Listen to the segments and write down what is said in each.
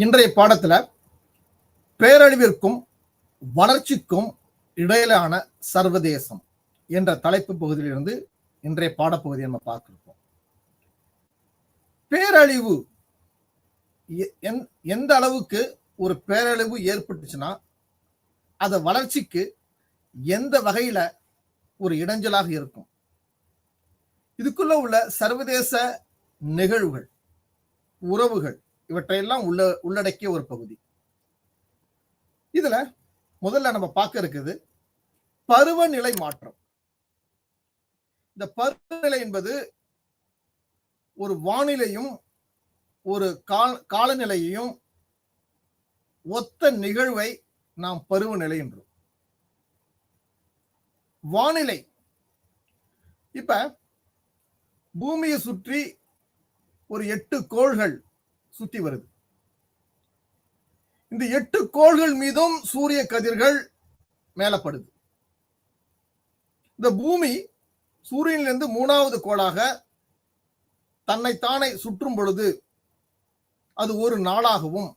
இன்றைய பாடத்துல பேரழிவிற்கும் வளர்ச்சிக்கும் இடையிலான சர்வதேசம் என்ற தலைப்பு பகுதியிலிருந்து இன்றைய பாடப்பகுதியை நம்ம பார்க்கிறோம். பேரழிவு எந்த அளவுக்கு ஒரு பேரழிவு ஏற்பட்டுச்சுன்னா அது வளர்ச்சிக்கு எந்த வகையில ஒரு இடைஞ்சலாக இருக்கும், இதுக்குள்ள உள்ள சர்வதேச நிகழ்வுகள், உறவுகள் இவற்றையெல்லாம் உள்ளடக்கிய ஒரு பகுதி. இதுல முதல்ல நம்ம பார்க்க இருக்குது பருவநிலை மாற்றம். இந்த பருவநிலை என்பது ஒரு வானிலையும் ஒரு காலநிலையையும் ஒத்த நிகழ்வை நாம் பருவநிலை என்றோம். வானிலை இப்ப பூமியை சுற்றி ஒரு 8 கோள்கள் சுத்தி வருது. இந்த 8 கோள்கள் மீதும் சூரிய கதிர்கள் மேலப்படுது. இந்த பூமி சூரியனிலிருந்து 3வது கோளாக தன்னைத்தானே சுற்றும் பொழுது அது ஒரு நாளாகவும்,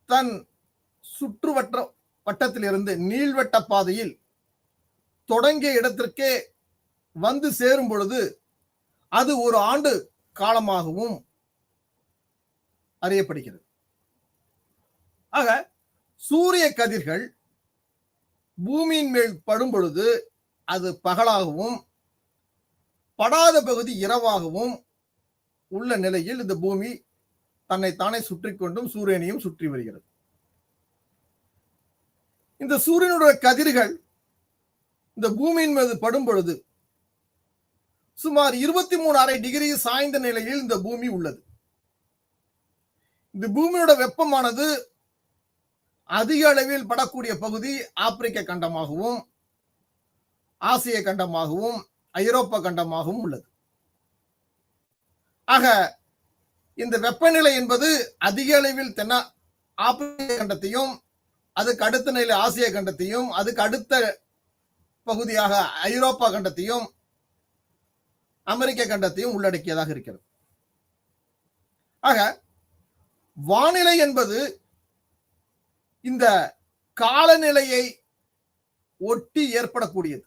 தன் வட்டத்திலிருந்து நீள்வட்ட பாதையில் தொடங்கிய இடத்திற்கே வந்து சேரும் பொழுது அது ஒரு ஆண்டு காலமாகவும் அறியப்படுகிறது. ஆக சூரிய கதிர்கள் பூமியின் மேல் படும் பொழுது அது பகலாகவும், படாத பகுதி இரவாகவும் உள்ள நிலையில் இந்த பூமி தன்னைத்தானே சுற்றி கொண்டும் சூரியனையும் சுற்றி வருகிறது. இந்த சூரியனுடைய கதிர்கள் இந்த பூமியின் மீது படும் பொழுது சுமார் 23.5 டிகிரி சாய்ந்த நிலையில் இந்த பூமி உள்ளது. இந்த பூமியோட வெப்பமானது அதிக அளவில் படக்கூடிய பகுதி ஆப்பிரிக்க கண்டமாகவும், ஆசிய கண்டமாகவும், ஐரோப்பா கண்டமாகவும் உள்ளது. ஆக இந்த வெப்பநிலை என்பது அதிக அளவில் ஆப்பிரிக்க கண்டத்தையும், அதுக்கு அடுத்த நிலை ஆசிய கண்டத்தையும், அதுக்கு அடுத்த பகுதியாக ஐரோப்பா கண்டத்தையும், அமெரிக்க கண்டத்தையும் உள்ளடக்கியதாக இருக்கிறது. ஆக வானிலை என்பது இந்த காலநிலையை ஒட்டி ஏற்படக்கூடியது.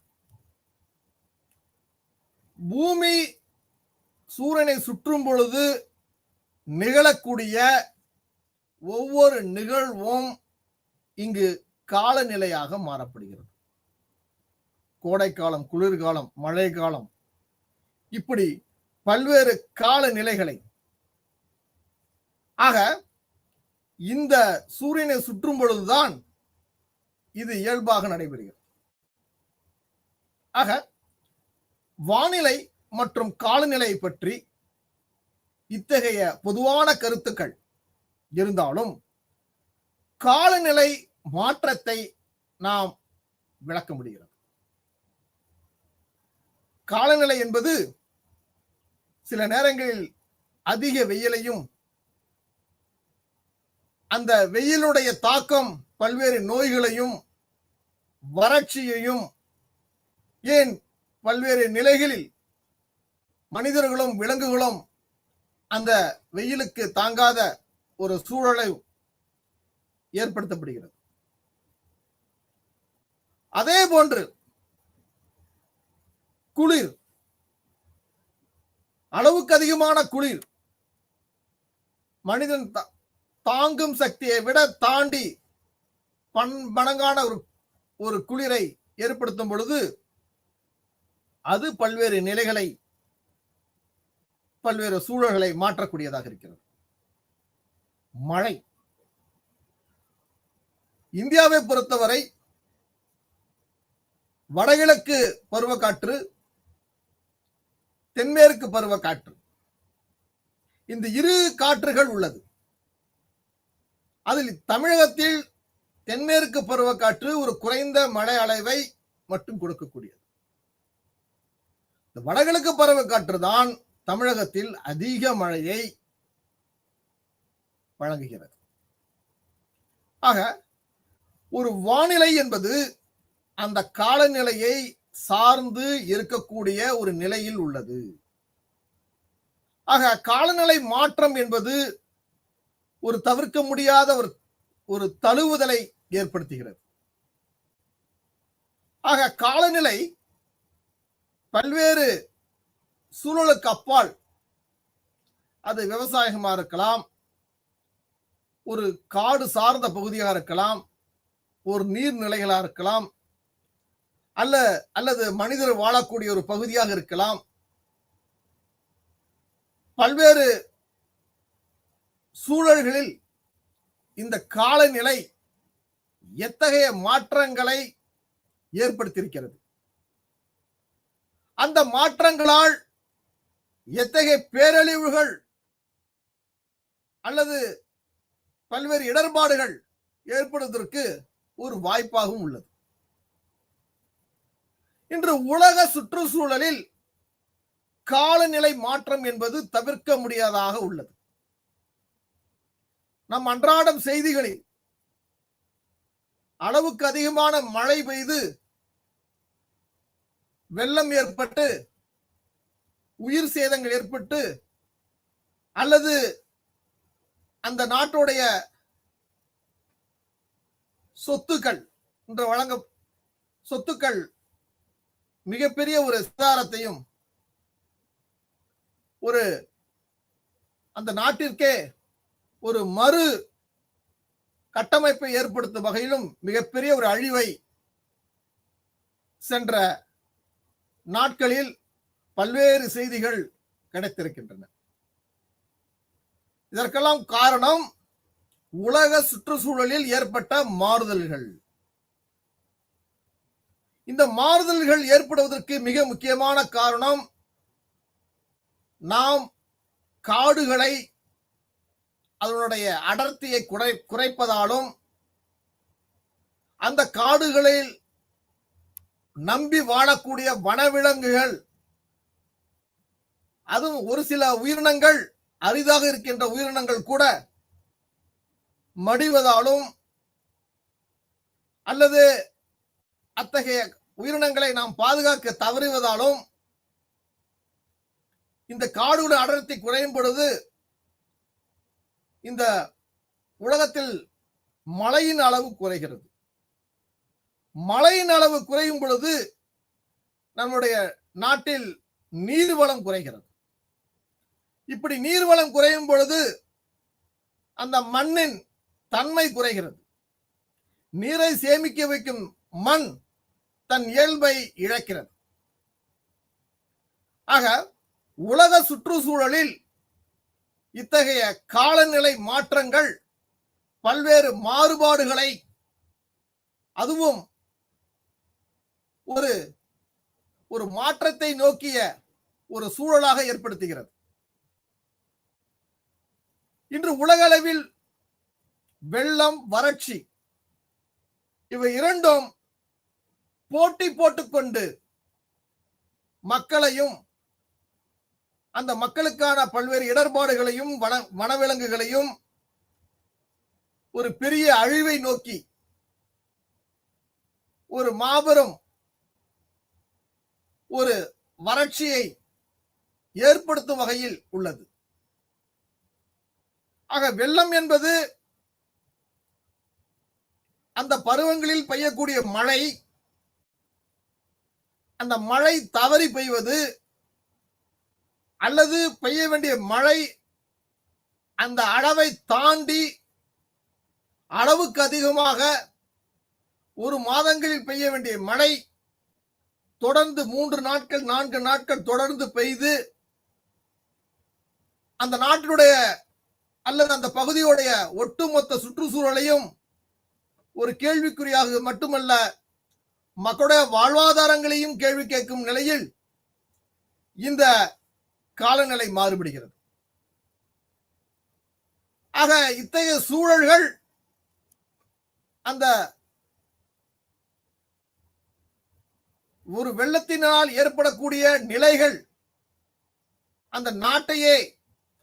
பூமி சூரியனை சுற்றும் பொழுது நிகழக்கூடிய ஒவ்வொரு நிகழ்வும் இங்கு காலநிலையாக மாறப்படுகிறது. கோடைக்காலம், குளிர்காலம், மழை காலம், இப்படி பல்வேறு காலநிலைகளை. ஆக இந்த சூரியனை சுற்றும் பொழுதுதான் இது இயல்பாக நடைபெறுகிறது. ஆக வானிலை மற்றும் காலநிலையை பற்றி இத்தகைய பொதுவான கருத்துக்கள் இருந்தாலும் காலநிலை மாற்றத்தை நாம் விளக்க முடிகிறது. காலநிலை என்பது சில நேரங்களில் அதிக வெயிலையும், அந்த வெயிலுடைய தாக்கம் பல்வேறு நோய்களையும், வறட்சியையும், ஏன் பல்வேறு நிலைகளில் மனிதர்களும் விலங்குகளும் அந்த வெயிலுக்கு தாங்காத ஒரு சூழலை ஏற்படுத்தப்படுகிறது. அதே போன்று குளிர், அளவுக்கு அதிகமான குளிர் மனிதன் தாங்கும் சக்தியை விட தாண்டி பன்மடங்கான ஒரு குளிரை ஏற்படுத்தும் பொழுது அது பல்வேறு நிலைகளை, பல்வேறு சூழல்களை மாற்றக்கூடியதாக இருக்கிறது. மழை இந்தியாவை பொறுத்தவரை வடகிழக்கு பருவக்காற்று, தென்மேற்கு பருவக்காற்று, இந்த இரு காற்றுகள் உள்ளது. அதில் தமிழகத்தில் தென்மேற்கு பருவக்காற்று ஒரு குறைந்த மழை அளவை மட்டும் கொடுக்கக்கூடியது. வடகிழக்கு பருவக்காற்று தான் தமிழகத்தில் அதிக மழையை வழங்குகிறது. ஆக ஒரு வானிலை என்பது அந்த காலநிலையை சார்ந்து இருக்கக்கூடிய ஒரு நிலையில் உள்ளது. ஆக காலநிலை மாற்றம் என்பது ஒரு தவிர்க்க முடியாத ஒரு தழுவுதலை ஏற்படுத்துகிறது. ஆக காலநிலை பல்வேறு சூழலுக்கு அப்பால், அது விவசாயமா இருக்கலாம், ஒரு காடு சார்ந்த பகுதியாக இருக்கலாம், ஒரு நீர்நிலைகளா இருக்கலாம், அல்லது மனிதர் வாழக்கூடிய ஒரு பகுதியாக இருக்கலாம். பல்வேறு சூழல்களில் இந்த காலநிலை எத்தகைய மாற்றங்களை ஏற்படுத்தியிருக்கிறது, அந்த மாற்றங்களால் எத்தகைய பேரழிவுகள் அல்லது பல்வேறு இடர்பாடுகள் ஏற்படுவதற்கு ஒரு வாய்ப்பாகவும் உள்ளது. இன்று உலக சுற்றுச்சூழலில் காலநிலை மாற்றம் என்பது தவிர்க்க முடியாததாக உள்ளது. நம் அன்றாடம் செய்திகளில் அளவுக்கு அதிகமான மழை பெய்து வெள்ளம் ஏற்பட்டு உயிர் சேதங்கள் ஏற்பட்டு அல்லது அந்த நாட்டுடைய சொத்துக்கள் மிகப்பெரிய ஒரு சேதாரத்தையும் அந்த நாட்டிற்கே ஒரு மறு கட்டமைப்பை ஏற்படுத்தும் வகையிலும் மிகப்பெரிய ஒரு அழிவை சென்ற நாட்களில் பல்வேறு செய்திகள் கிடைத்திருக்கின்றன. இதற்கெல்லாம் காரணம் உலக சுற்றுச்சூழலில் ஏற்பட்ட மாறுதல்கள். இந்த மாறுதல்கள் ஏற்படுவதற்கு மிக முக்கியமான காரணம், நாம் காடுகளை அதனுடைய அடர்த்தியை குறைப்பதாலும், அந்த காடுகளில் நம்பி வாழக்கூடிய வனவிலங்குகள், அதுவும் ஒரு சில உயிரினங்கள், அரிதாக இருக்கின்ற உயிரினங்கள் கூட மடிவதாலும் அல்லது அத்தகைய உயிரினங்களை நாம் பாதுகாக்க தவறுவதாலும் இந்த காடுகளின் அடர்த்தி குறையும் பொழுது இந்த உலகத்தில் மழையின் அளவு குறைகிறது. மழையின் அளவு குறையும் பொழுது நம்முடைய நாட்டில் நீர்வளம் குறைகிறது. இப்படி நீர்வளம் குறையும் பொழுது அந்த மண்ணின் தன்மை குறைகிறது. நீரை சேமிக்க வைக்கும் மண் தன் இயல்பை இழக்கிறது. ஆக உலக சுற்றுச்சூழலில் இத்தகைய காலநிலை மாற்றங்கள் பல்வேறு மாறுபாடுகளை, அதுவும் ஒரு மாற்றத்தை நோக்கிய ஒரு சூழலாக ஏற்படுத்துகிறது. இன்று உலக அளவில் வெள்ளம், வறட்சி இவை இரண்டும் போட்டி போட்டுக்கொண்டு மக்களையும், அந்த மக்களுக்கான பல்வேறு இடர்பாடுகளையும், வனவிலங்குகளையும் ஒரு பெரிய அழிவை நோக்கி ஒரு மாபெரும் ஒரு வறட்சியை ஏற்படுத்தும் வகையில் உள்ளது. ஆக வெள்ளம் என்பது அந்த பருவங்களில் பெய்யக்கூடிய மழை, அந்த மழை தவறி பெய்வது அல்லது பெய்ய வேண்டிய மழை அந்த அளவை தாண்டி அளவுக்கு அதிகமாக ஒரு மாதங்களில் பெய்ய வேண்டிய மழை தொடர்ந்து 3 நாட்கள் 4 நாட்கள் தொடர்ந்து பெய்து அந்த நாட்டினுடைய அல்லது அந்த பகுதியுடைய ஒட்டுமொத்த சுற்றுச்சூழலையும் ஒரு கேள்விக்குறியாக மட்டுமல்ல, மக்களுடைய வாழ்வாதாரங்களையும் கேள்வி கேட்கும் நிலையில் இந்த காலநிலை மாறுபடுகிறது. ஆக இத்தகைய சூழல்கள் அந்த ஒரு வெள்ளத்தினால் ஏற்படக்கூடிய நிலைகள் அந்த நாட்டையே,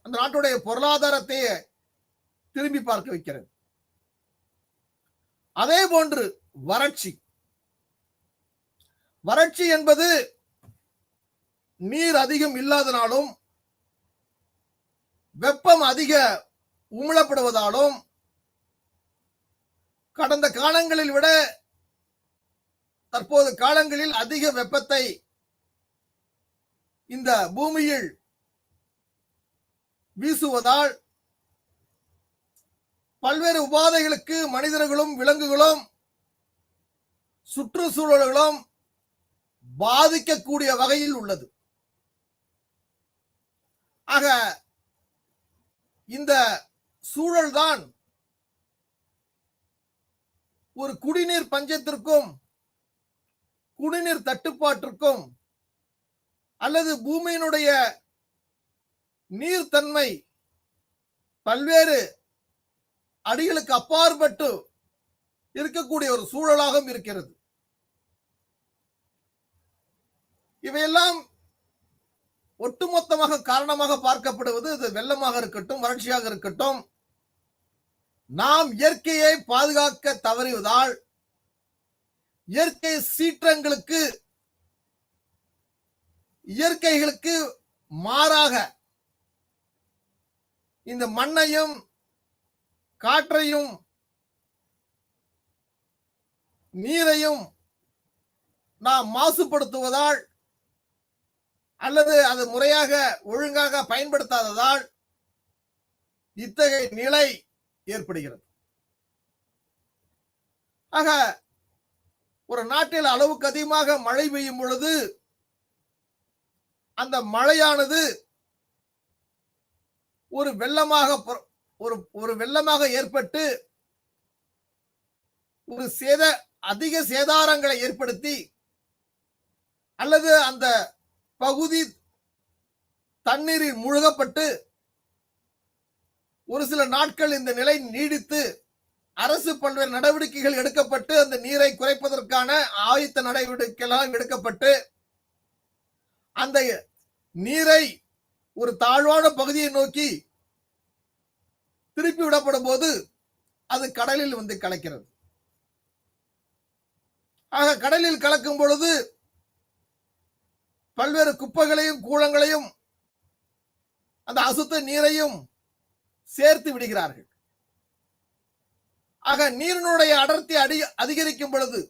அந்த நாட்டுடைய பொருளாதாரத்தையே திரும்பி பார்க்க வைக்கிறது. அதே போன்று வறட்சி என்பது நீர் அதிகம் இல்லாதனாலும், வெப்பம் அதிக உமிழப்படுவதாலும் கடந்த காலங்களில் விட தற்போது காலங்களில் அதிக வெப்பத்தை இந்த பூமியில் வீசுவதால் பல்வேறு உபாதைகளுக்கு மனிதர்களும் விலங்குகளும் சுற்றுச்சூழல்களும் பாதிக்கக்கூடிய வகையில் உள்ளது. ஆக இந்த சூழல்தான் ஒரு குடிநீர் பஞ்சத்திற்கும் குடிநீர் தட்டுப்பாட்டிற்கும் அல்லது பூமியினுடைய நீர்த்தன்மை பல்வேறு அடிகளுக்கு அப்பாற்பட்டு இருக்கக்கூடிய ஒரு சூழலாகவும் இருக்கிறது. இவையெல்லாம் ஒட்டுமொத்தமாக காரணமாக பார்க்கப்படுவது இது வெள்ளமாக இருக்கட்டும், வறட்சியாக இருக்கட்டும், நாம் இயற்கையை பாதுகாக்க தவறுவதால் இயற்கை சீற்றங்களுக்கு இயற்கைகளுக்கு மாறாக இந்த மண்ணையும் காற்றையும் நீரையும் நாம் மாசுபடுத்துவதால் அல்லது அது முறையாக ஒழுங்காக பயன்படுத்தாததால் இத்தகைய நிலை ஏற்படுகிறது. ஆக ஒரு நாட்டில் அளவுக்கு அதிகமாக மழை பெய்யும் பொழுது அந்த மழையானது ஒரு வெள்ளமாக ஏற்பட்டு ஒரு அதிக சேதாரங்களை ஏற்படுத்தி அல்லது அந்த பகுதி தண்ணீரில் மூழ்கப்பட்டு ஒரு சில நாட்கள் இந்த நிலை நீடித்து அரசு பல்வேறு நடவடிக்கைகள் எடுக்கப்பட்டு அந்த நீரை குறைப்பதற்கான ஆயத்த நடவடிக்கைகள் எடுக்கப்பட்டு அந்த நீரை ஒரு தாழ்வான பகுதியை நோக்கி திருப்பி விடப்படும் போது அது கடலில் வந்து கலக்கிறது. ஆக கடலில் கலக்கும் பொழுது பல்வேறு குப்பைகளையும் கூளங்களையும் அந்த அசுத்த நீரையும் சேர்த்து விடுகிறார்கள். ஆக நீரினுடைய அடர்த்தி அதிகரிக்கும் பொழுது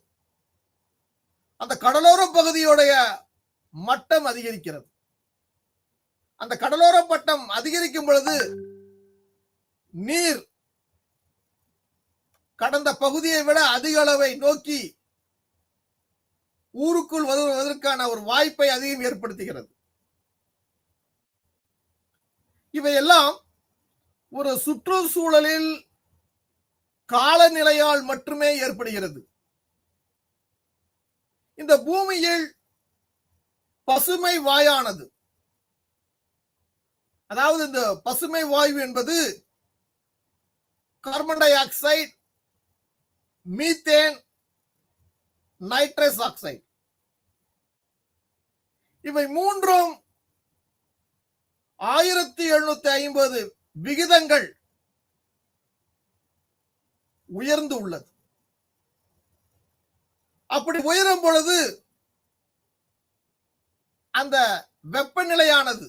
அந்த கடலோர பகுதியுடைய மட்டம் அதிகரிக்கிறது. அந்த கடலோர மட்டம் அதிகரிக்கும் பொழுது நீர் கடந்த பகுதியை விட அதிக அளவை நோக்கி ஊருக்குள் வருவதற்கான ஒரு வாய்ப்பை அதிகம் ஏற்படுத்துகிறது. இவையெல்லாம் ஒரு சுற்றுச்சூழலில் காலநிலையால் மட்டுமே ஏற்படுகிறது. இந்த பூமியில் பசுமை வாயானது, அதாவது இந்த பசுமை வாயு என்பது carbon di oxide, methane, nitrous oxide, இவை மூன்றும் 1750 விகிதங்கள் உயர்ந்து உள்ளது. அப்படி உயரும் பொழுது அந்த வெப்பநிலையானது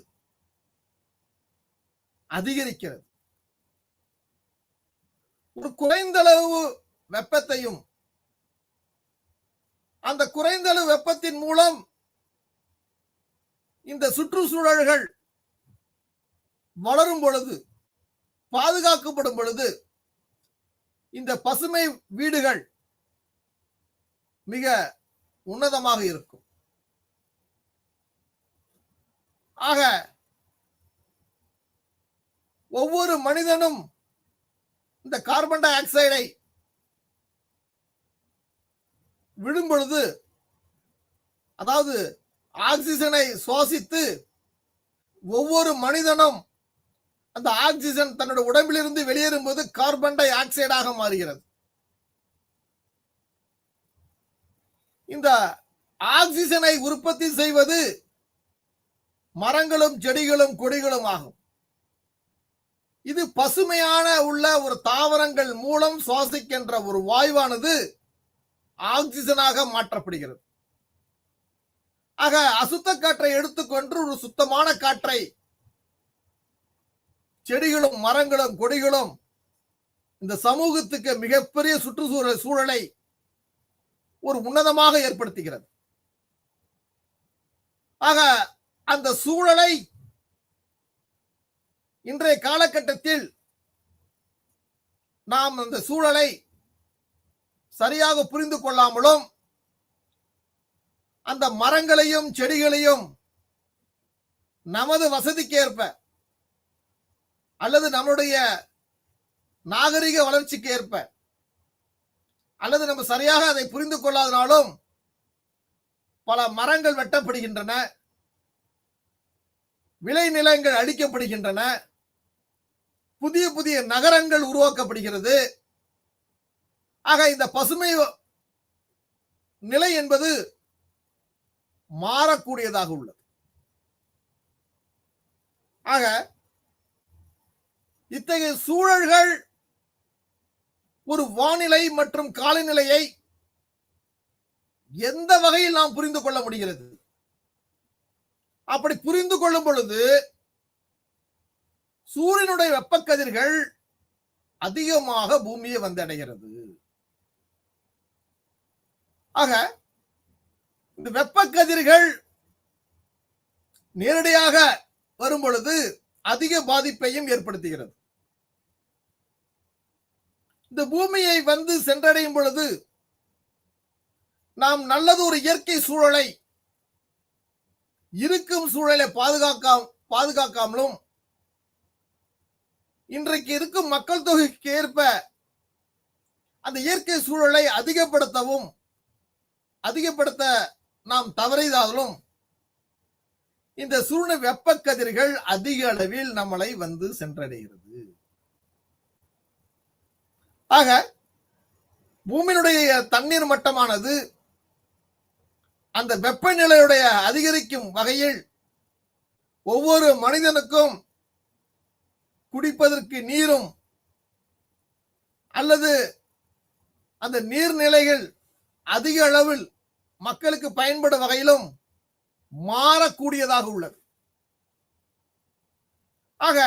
அதிகரிக்கிறது. ஒரு குறைந்த அளவு வெப்பத்தையும் அந்த குறைந்த அளவு வெப்பத்தின் மூலம் இந்த சுற்றுச்சூழல்கள் வளரும் பொழுது, பாதுகாக்கப்படும் பொழுது இந்த பசுமை வீடுகள் மிக உன்னதமாக இருக்கும். ஆக ஒவ்வொரு மனிதனும் இந்த கார்பன் டை ஆக்சைடை விடும் பொழுது, அதாவது ஆக்சிஜனை சுவாசித்து ஒவ்வொரு மனிதனும் அந்த ஆக்சிஜன் தன்னுடைய உடம்பிலிருந்து வெளியேறும் போது கார்பன் டை ஆக்சைடாக மாறுகிறது. இந்த ஆக்சிஜனை உற்பத்தி செய்வது மரங்களும் செடிகளும் கொடிகளும் ஆகும். இது பசுமையான உள்ள ஒரு தாவரங்கள் மூலம் சுவாசிக்கின்ற ஒரு வாயுவானது ஆக்சிஜனாக மாற்றப்படுகிறது. ஆக அசுத்த காற்றை எடுத்துக்கொண்டு ஒரு சுத்தமான காற்றை செடிகளும் மரங்களும் கொடிகளும் இந்த சமூகத்துக்கு மிகப்பெரிய சுற்றுச்சூழல் சூழலை ஒரு உன்னதமாக ஏற்படுத்துகிறது. ஆக அந்த சூழலை இன்றைய காலகட்டத்தில் நாம் அந்த சூழலை சரியாக புரிந்து கொள்ளாமலும் அந்த மரங்களையும் செடிகளையும் நமது வசதிக்கு ஏற்ப அல்லது நம்முடைய நாகரிக வளர்ச்சிக்கு ஏற்ப அல்லது நம்ம சரியாக அதை புரிந்து கொள்ளாதனாலும் பல மரங்கள் வெட்டப்படுகின்றன, விளைநிலங்கள் அழிக்கப்படுகின்றன, புதிய புதிய நகரங்கள் உருவாக்கப்படுகிறது. ஆக இந்த பசுமை நிலை என்பது மாறக்கூடியதாக உள்ளது. ஆக இத்தகைய சூழல்கள் ஒரு வானிலை மற்றும் காலநிலையை எந்த வகையில் நாம் புரிந்து கொள்ள முடிகிறது? அப்படி புரிந்து கொள்ளும் பொழுது சூரியனுடைய வெப்பக்கதிர்கள் அதிகமாக பூமியை வந்தடைகிறது. ஆக இந்த வெப்பக்கதிர்கள் நேரடியாக வரும் பொழுது அதிக பாதிப்பையும் ஏற்படுத்துகிறது. இந்த பூமியை வந்து சென்றடையும் பொழுது நாம் நல்லது ஒரு இயற்கை சூழலை இருக்கும் சூழலை பாதுகாக்காமலும் இன்றைக்கு இருக்கும் மக்கள் தொகைக்கு ஏற்ப அந்த இயற்கை சூழலை அதிகப்படுத்த நாம் தவறியதாலும் இந்த சூழ்நிலை வெப்ப கதிர்கள் அதிக அளவில் நம்மளை வந்து சென்றடைகிறது. ஆக பூமியினுடைய தண்ணீர் மட்டமானது அந்த வெப்பநிலையுடைய அதிகரிக்கும் வகையில் ஒவ்வொரு மனிதனுக்கும் குடிப்பதற்கு நீரும் அல்லது அந்த நீர்நிலைகள் அதிக அளவில் மக்களுக்கு பயன்படும் வகையிலும் மாறக்கூடியதாக உள்ளது. ஆக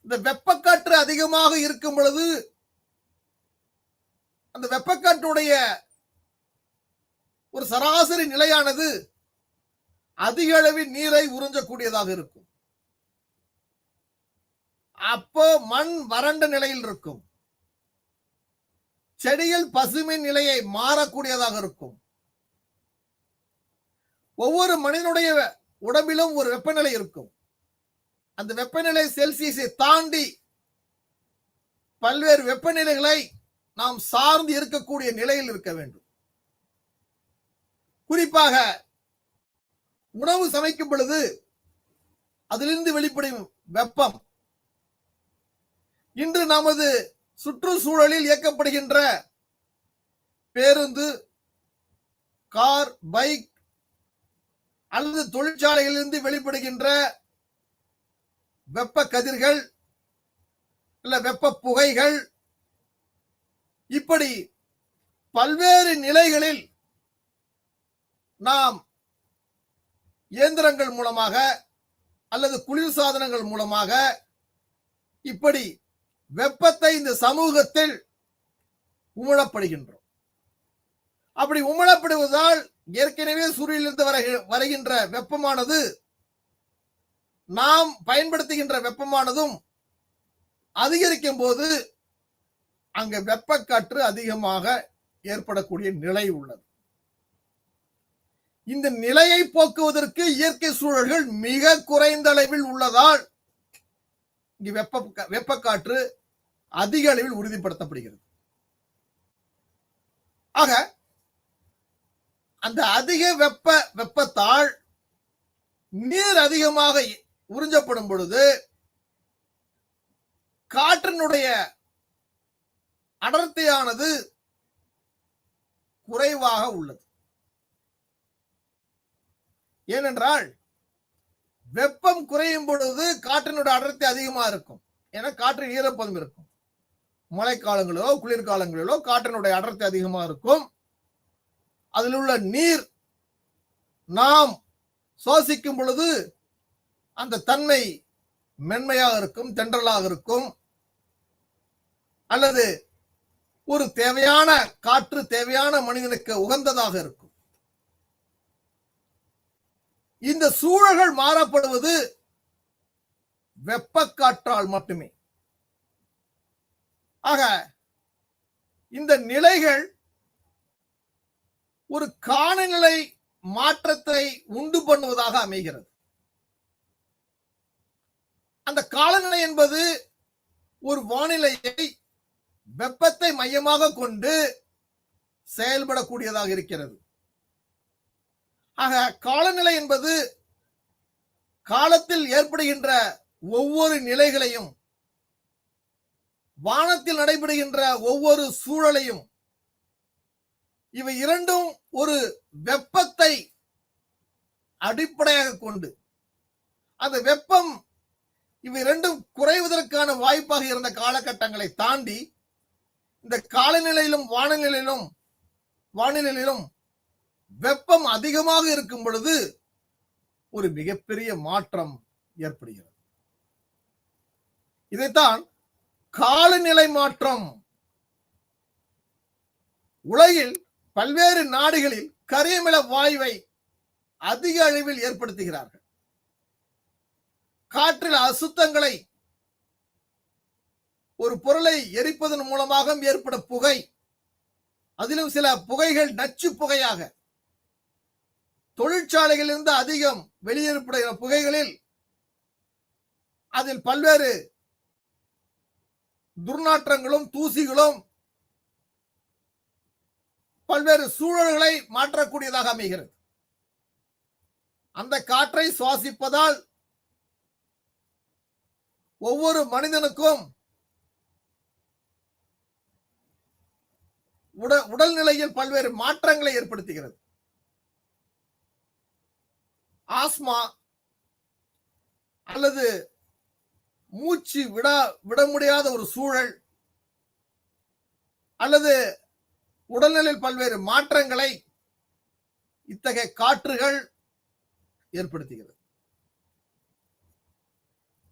இந்த வெப்பக்காற்று அதிகமாக இருக்கும் பொழுது அந்த வெப்பக்காற்றுடைய ஒரு சராசரி நிலையானது அதிக அளவில் நீரை உறிஞ்சக்கூடியதாக இருக்கும். அப்போ மண் வறண்ட நிலையில் இருக்கும், செடிகள் பசுமை நிலையை மாறக்கூடியதாக இருக்கும். ஒவ்வொரு மனிதனுடைய உடம்பிலும் ஒரு வெப்பநிலை இருக்கும். அந்த வெப்பநிலை செல்சியஸை தாண்டி பல்வேறு வெப்பநிலைகளை நாம் சார்ந்து இருக்கக்கூடிய நிலையில் இருக்க வேண்டும். குறிப்பாக உணவு சமைக்கும் பொழுது அதிலிருந்து வெளிப்படும் வெப்பம் இன்று நமது சுற்றுச்சூழலில் இயக்கப்படுகின்ற பேருந்து, கார், பைக் அல்லது தொழிற்சாலைகளிலிருந்து வெளிப்படுகின்ற வெப்ப கதிர்கள் இல்ல வெப்ப புகைகள், இப்படி பல்வேறு நிலைகளில் நாம் இயந்திரங்கள் மூலமாக அல்லது குளிர் சாதனங்கள் மூலமாக இப்படி வெப்பத்தை இந்த சமூகத்தில் உமிழப்படுகின்றோம். அப்படி உமிழப்படுவதால் ஏற்கனவே சூரியனிலிருந்து வருகின்ற வெப்பமானது நாம் பயன்படுத்துகின்ற வெப்பமானதும் அதிகரிக்கும் போது அங்க வெப்பக்காற்று அதிகமாக ஏற்படக்கூடிய நிலை உள்ளது. இந்த நிலையை போக்குவதற்கு இயற்கை சூழல்கள் மிக குறைந்த அளவில் உள்ளதால் இங்கு வெப்பக்காற்று அதிக அளவில் உறுதிப்படுத்தப்படுகிறது. ஆக அந்த அதிக வெப்பத்தால் நீர் அதிகமாக உறிஞ்சப்படும் பொழுது காற்றினுடைய அடர்த்தியானது குறைவாக உள்ளது. ஏனென்றால் வெப்பம் குறையும் பொழுது காற்றினுடைய அடர்த்தி அதிகமாக இருக்கும். ஏன்னா காற்றின் ஈரப்பதம் இருக்கும். மழைக்காலங்களிலோ குளிர்காலங்களிலோ காற்றினுடைய அடர்த்தி அதிகமாக இருக்கும். அதில் உள்ள நீர் நாம் சுவாசிக்கும் பொழுது அந்த தன்மை மென்மையாக இருக்கும், தென்றலாக இருக்கும், அல்லது ஒரு தேவையான காற்று தேவையான மனிதனுக்கு உகந்ததாக இருக்கும். இந்த சூழல்கள் மாறப்படுவது வெப்பக்காற்றால் மட்டுமே. ஆக இந்த நிலைகள் ஒரு காலநிலை மாற்றத்தை உண்டு பண்ணுவதாக அமைகிறது. அந்த காலநிலை என்பது ஒரு வானிலையை வெப்பத்தை மையமாக கொண்டு செயல்படக்கூடியதாக இருக்கிறது. ஆக காலநிலை என்பது காலத்தில் ஏற்படுகின்ற ஒவ்வொரு நிலைகளையும், வானத்தில் நடைபெறுகின்ற ஒவ்வொரு சூழலையும், இவை இரண்டும் ஒரு வெப்பத்தை அடிப்படையாக கொண்டு, அந்த வெப்பம் இவை இரண்டும் குறைவதற்கான வாய்ப்பாக இருந்த காலகட்டங்களை தாண்டி இந்த காலநிலையிலும் வானிலையிலும் வெப்பம் அதிகமாக இருக்கும் பொழுது ஒரு மிகப்பெரிய மாற்றம் ஏற்படுகிறது. இதைத்தான் காலநிலை மாற்றம். உலகில் பல்வேறு நாடுகளில் கரியமில வாயுவை அதிக அளவில் ஏற்படுத்துகிறார்கள். காற்றில் அசுத்தங்களை ஒரு பொருளை எரிப்பதன் மூலமாக ஏற்படும் புகை, அதிலும் சில புகைகள் நச்சு புகையாக, தொழிற்சாலைகளிலிருந்து அதிகம் வெளியேறப்படுகிற புகைகளில் அதில் பல்வேறு துர்நாற்றங்களும் தூசிகளும் பல்வேறு சூழல்களை மாற்றக்கூடியதாக அமைகிறது. அந்த காற்றை சுவாசிப்பதால் ஒவ்வொரு மனிதனுக்கும் உடல்நிலையில் பல்வேறு மாற்றங்களை ஏற்படுத்துகிறது. ஆஸ்மா அல்லது மூச்சு விட முடியாத ஒரு சூழல், அல்லது உடல்நிலையில் பல்வேறு மாற்றங்களை இத்தகைய காற்றுகள் ஏற்படுத்துகிறது.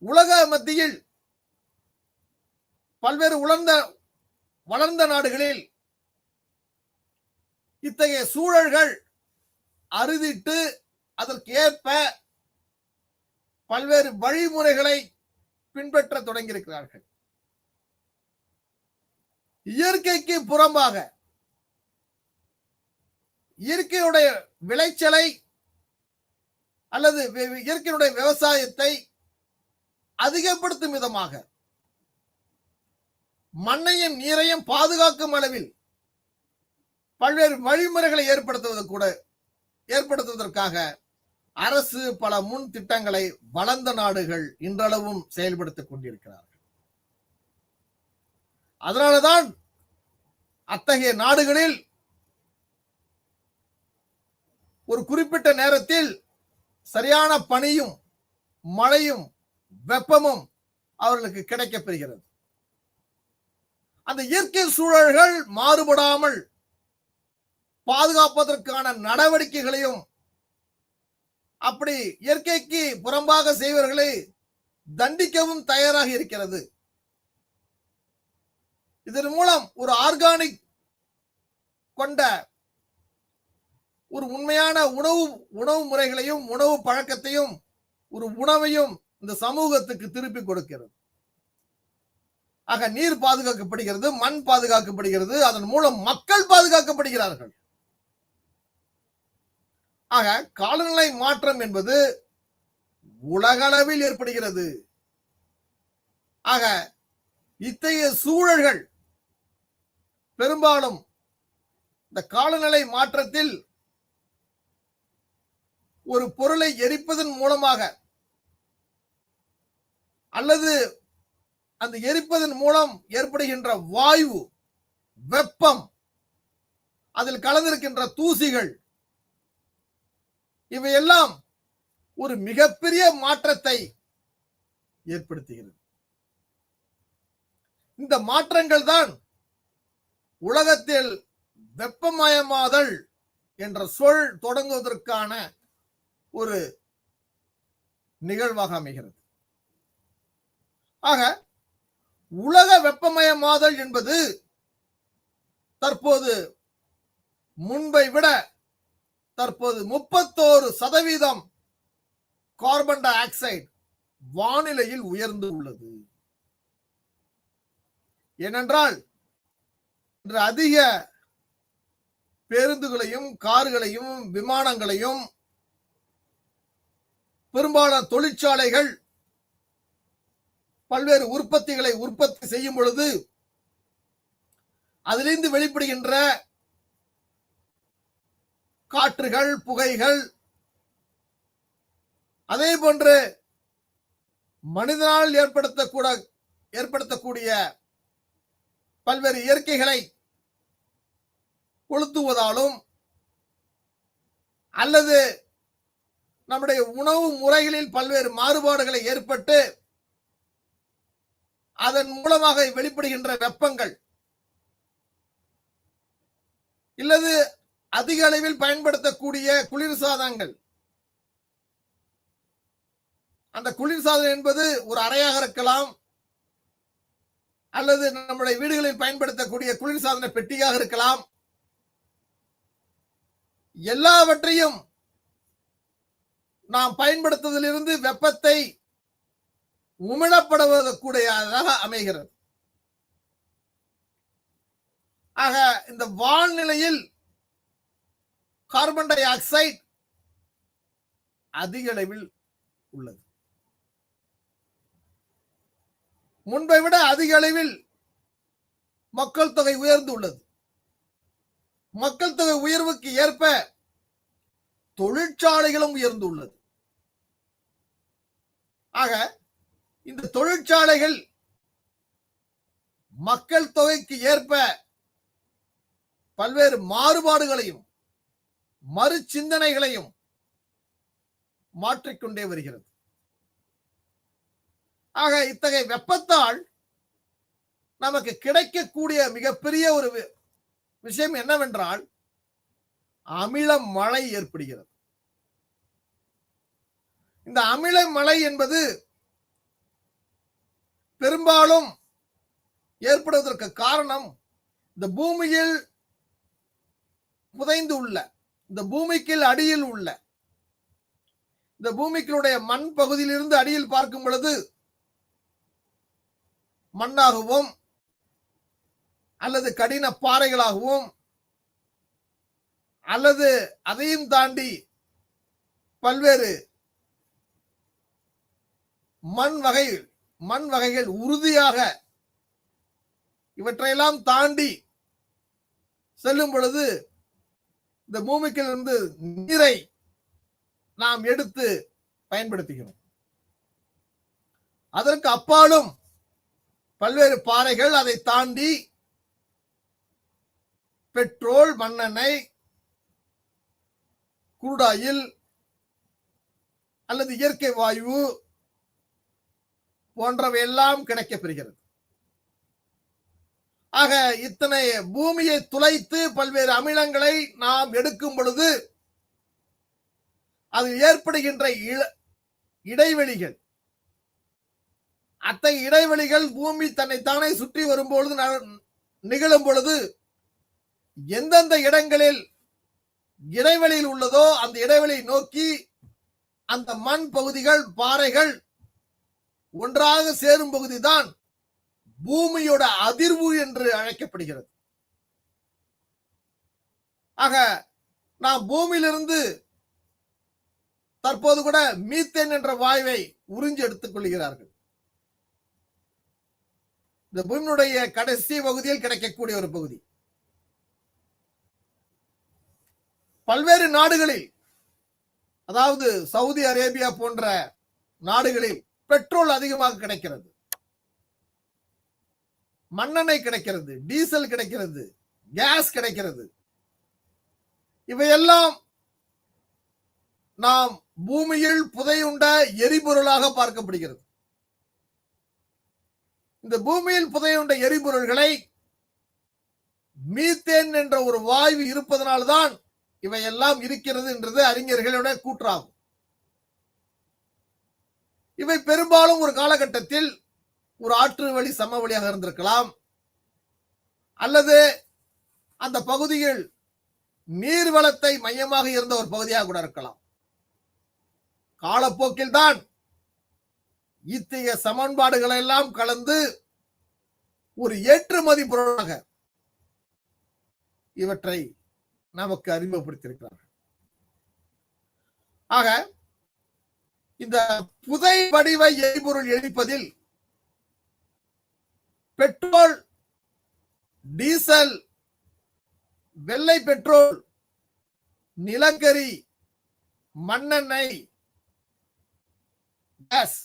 உலக மத்தியில் பல்வேறு வளர்ந்த நாடுகளில் இத்தகைய சூழல்கள் அறுதிட்டு அதற்கு ஏற்ப பல்வேறு வழிமுறைகளை பின்பற்ற தொடங்கியிருக்கிறார்கள். இயற்கைக்கு புறம்பாக இயற்கையுடைய விளைச்சலை அல்லது இயற்கையுடைய விவசாயத்தை அதிகப்படுத்தும் விதமாக மண்ணையும் நீரையும் பாதுகாக்கும் அளவில் பல்வேறு வழிமுறைகளை ஏற்படுத்துவதற்காக அரசு பல முன் திட்டங்களை வளர்ந்த நாடுகள் இன்றளவும் செயல்படுத்திக் கொண்டிருக்கிறார்கள். அதனாலதான் அத்தகைய நாடுகளில் ஒரு குறிப்பிட்ட நேரத்தில் சரியான பனியும் மழையும் வெப்பமும் அவர்களுக்கு கிடைக்கப்பெறுகிறது. அந்த இயற்கை சூழல்கள் மாறுபடாமல் பாதுகாப்பதற்கான நடவடிக்கைகளையும், அப்படி இயற்கைக்கு புறம்பாக செய்வர்களை தண்டிக்கவும் தயாராக இருக்கிறது. இதன் மூலம் ஒரு ஆர்கானிக் கொண்ட ஒரு உண்மையான உணவு முறைகளையும் உணவு பழக்கத்தையும் ஒரு உணவையும் இந்த சமூகத்துக்கு திருப்பி கொடுக்கிறது. ஆக நீர் பாதுகாக்கப்படுகிறது, மண் பாதுகாக்கப்படுகிறது, அதன் மூலம் மக்கள் பாதுகாக்கப்படுகிறார்கள். ஆக காலநிலை மாற்றம் என்பது உலகளவில் ஏற்படுகிறது. ஆக இத்தகைய சூழல்கள் பெரும்பாலும் இந்த காலநிலை மாற்றத்தில் ஒரு பொருளை எரிப்பதன் மூலமாக அல்லது அந்த எரிப்பதன் மூலம் ஏற்படுகின்ற வாயு, வெப்பம், அதில் கலந்திருக்கின்ற தூசிகள், இவையெல்லாம் ஒரு மிகப்பெரிய மாற்றத்தை ஏற்படுத்துகிறது. இந்த மாற்றங்கள் தான் உலகத்தில் வெப்பமயமாதல் என்ற சொல் தொடங்குவதற்கான ஒரு நிகழ்வாக அமைகிறது. ஆக உலக வெப்பமயமாதல் என்பது தற்போது முன்பை விட தற்போது 31% கார்பன் டை ஆக்சைடு வானிலையில் உயர்ந்து உள்ளது. ஏனென்றால் இன்று அதிக பேருந்துகளையும் கார்களையும் விமானங்களையும் பெரும்பாலான தொழிற்சாலைகள் பல்வேறு உற்பத்திகளை உற்பத்தி செய்யும் பொழுது அதிலிருந்து வெளிப்படுகின்ற காற்றுகள், புகைகள், அதே போன்று மனிதனால் ஏற்படுத்தக்கூடிய பல்வேறு இயற்கைகளை கொளுத்துவதாலும் அல்லது நம்முடைய உணவு முறைகளில் பல்வேறு மாறுபாடுகளை ஏற்பட்டு அதன் மூலமாக வெளிப்படுகின்ற வெப்பங்கள் இல்லது அதிக அளவில் பயன்படுத்தக்கூடிய குளிர்சாதனங்கள், அந்த குளிர்சாதனம் என்பது ஒரு அறையாக இருக்கலாம் அல்லது நம்முடைய வீடுகளில் பயன்படுத்தக்கூடிய குளிர்சாதன பெட்டியாக இருக்கலாம். எல்லாவற்றையும் நாம் பயன்படுத்துவதிலிருந்து வெப்பத்தை உமிழப்படுவதற்குடையதாக அமைகிறது. ஆக இந்த வானிலையில் கார்பன் டை ஆக்சைடு அதிக அளவில் உள்ளது. முன்பை விட அதிக அளவில் மக்கள் தொகை உயர்ந்து உள்ளது. மக்கள் தொகை உயர்வுக்கு ஏற்ப தொழிற்சாலைகளும் உயர்ந்து உள்ளது. ஆக இந்த தொழிற்சாலைகள் மக்கள் தொகைக்கு ஏற்ப பல்வேறு மாறுபாடுகளையும் மறு சிந்தனைகளையும் மாற்றிக்கொண்டே வருகிறது. ஆக இத்தகைய வெப்பத்தால் நமக்கு கிடைக்கக்கூடிய மிகப்பெரிய ஒரு விஷயம் என்னவென்றால் அமில மழை ஏற்படுகிறது. இந்த அமில மழை என்பது பெரும்பாலும் ஏற்படுவதற்கு காரணம் இந்த பூமியில் புதைந்து உள்ள, இந்த பூமிக்கு அடியில் உள்ள, இந்த பூமிக்குடைய மண் பகுதியிலிருந்து அடியில் பார்க்கும் பொழுது மண்ணாகவும் அல்லது கடின பாறைகளாகவும் அல்லது அதையும் தாண்டி பல்வேறு மண் வகைகள் உறுதியாக இவற்றையெல்லாம் தாண்டி செல்லும் பொழுது இந்த பூமிக்கிலிருந்து நீரை நாம் எடுத்து பயன்படுத்துகிறோம். அதற்கு அப்பாலும் பல்வேறு பாறைகள், அதை தாண்டி பெட்ரோல், மண்ணெண்ணெய், crude oil அல்லது இயற்கை வாயு போன்றவை எல்லாம் கிடைக்கப்பெறுகிறது. ஆக இத்தனை பூமியை துளைத்து பல்வேறு அமிலங்களை நாம் எடுக்கும் பொழுது அது ஏற்படுகின்ற இடைவெளிகள், அத்தகைய இடைவெளிகள் பூமி தன்னைத்தானே சுற்றி வரும்பொழுது நிகழும் பொழுது எந்தெந்த இடங்களில் இடைவெளியில் உள்ளதோ அந்த இடைவெளியை நோக்கி அந்த மண் பகுதிகள், பாறைகள் ஒன்றாக சேரும் பகுதிதான் பூமியோட அதிர்வு என்று அழைக்கப்படுகிறது. ஆக நாம் பூமியிலிருந்து தற்போது கூட மீத்தேன் என்ற வாயுவை உறிஞ்சி எடுத்துக் கொள்கிறார்கள். இந்த பூமியுடைய கடைசி பகுதியில் கிடைக்கக்கூடிய ஒரு பகுதி. பல்வேறு நாடுகளில், அதாவது சவுதி அரேபியா போன்ற நாடுகளில் பெட்ரோல் அதிகமாக கிடைக்கிறது, மண்ணெண்ணெய் கிடைக்கிறது, டீசல் கிடைக்கிறது, கேஸ் கிடைக்கிறது. இவையெல்லாம் நாம் பூமியில் புதையுண்ட எரிபொருளாக பார்க்கப்படுகிறது. இந்த பூமியில் புதையுண்ட எரிபொருள்களை மீத்தேன் என்ற ஒரு வாயு இருப்பதனால்தான் இவையெல்லாம் இருக்கிறது என்றது அறிஞர்களுடைய கூற்றாகும். இவை பெரும்பாலும் ஒரு காலகட்டத்தில் ஒரு ஆற்று வழி சமவெளியாக இருந்திருக்கலாம், அல்லது அந்த பகுதியில் நீர்வளத்தை மையமாக இருந்த ஒரு பகுதியாக கூட இருக்கலாம். காலப்போக்கில் தான் இத்தகைய சமன்பாடுகளை எல்லாம் கலந்து ஒரு ஏற்றுமதி பொருளாக இவற்றை நமக்கு அறிமுகப்படுத்தியிருக்கிறார்கள். ஆக இந்த புதை வடிவ எரிபொருள் எரிப்பதில் பெட்ரோல், டீசல், வெள்ளை பெட்ரோல், நிலக்கரி, மண்ணெண்ணெய், கேஸ்,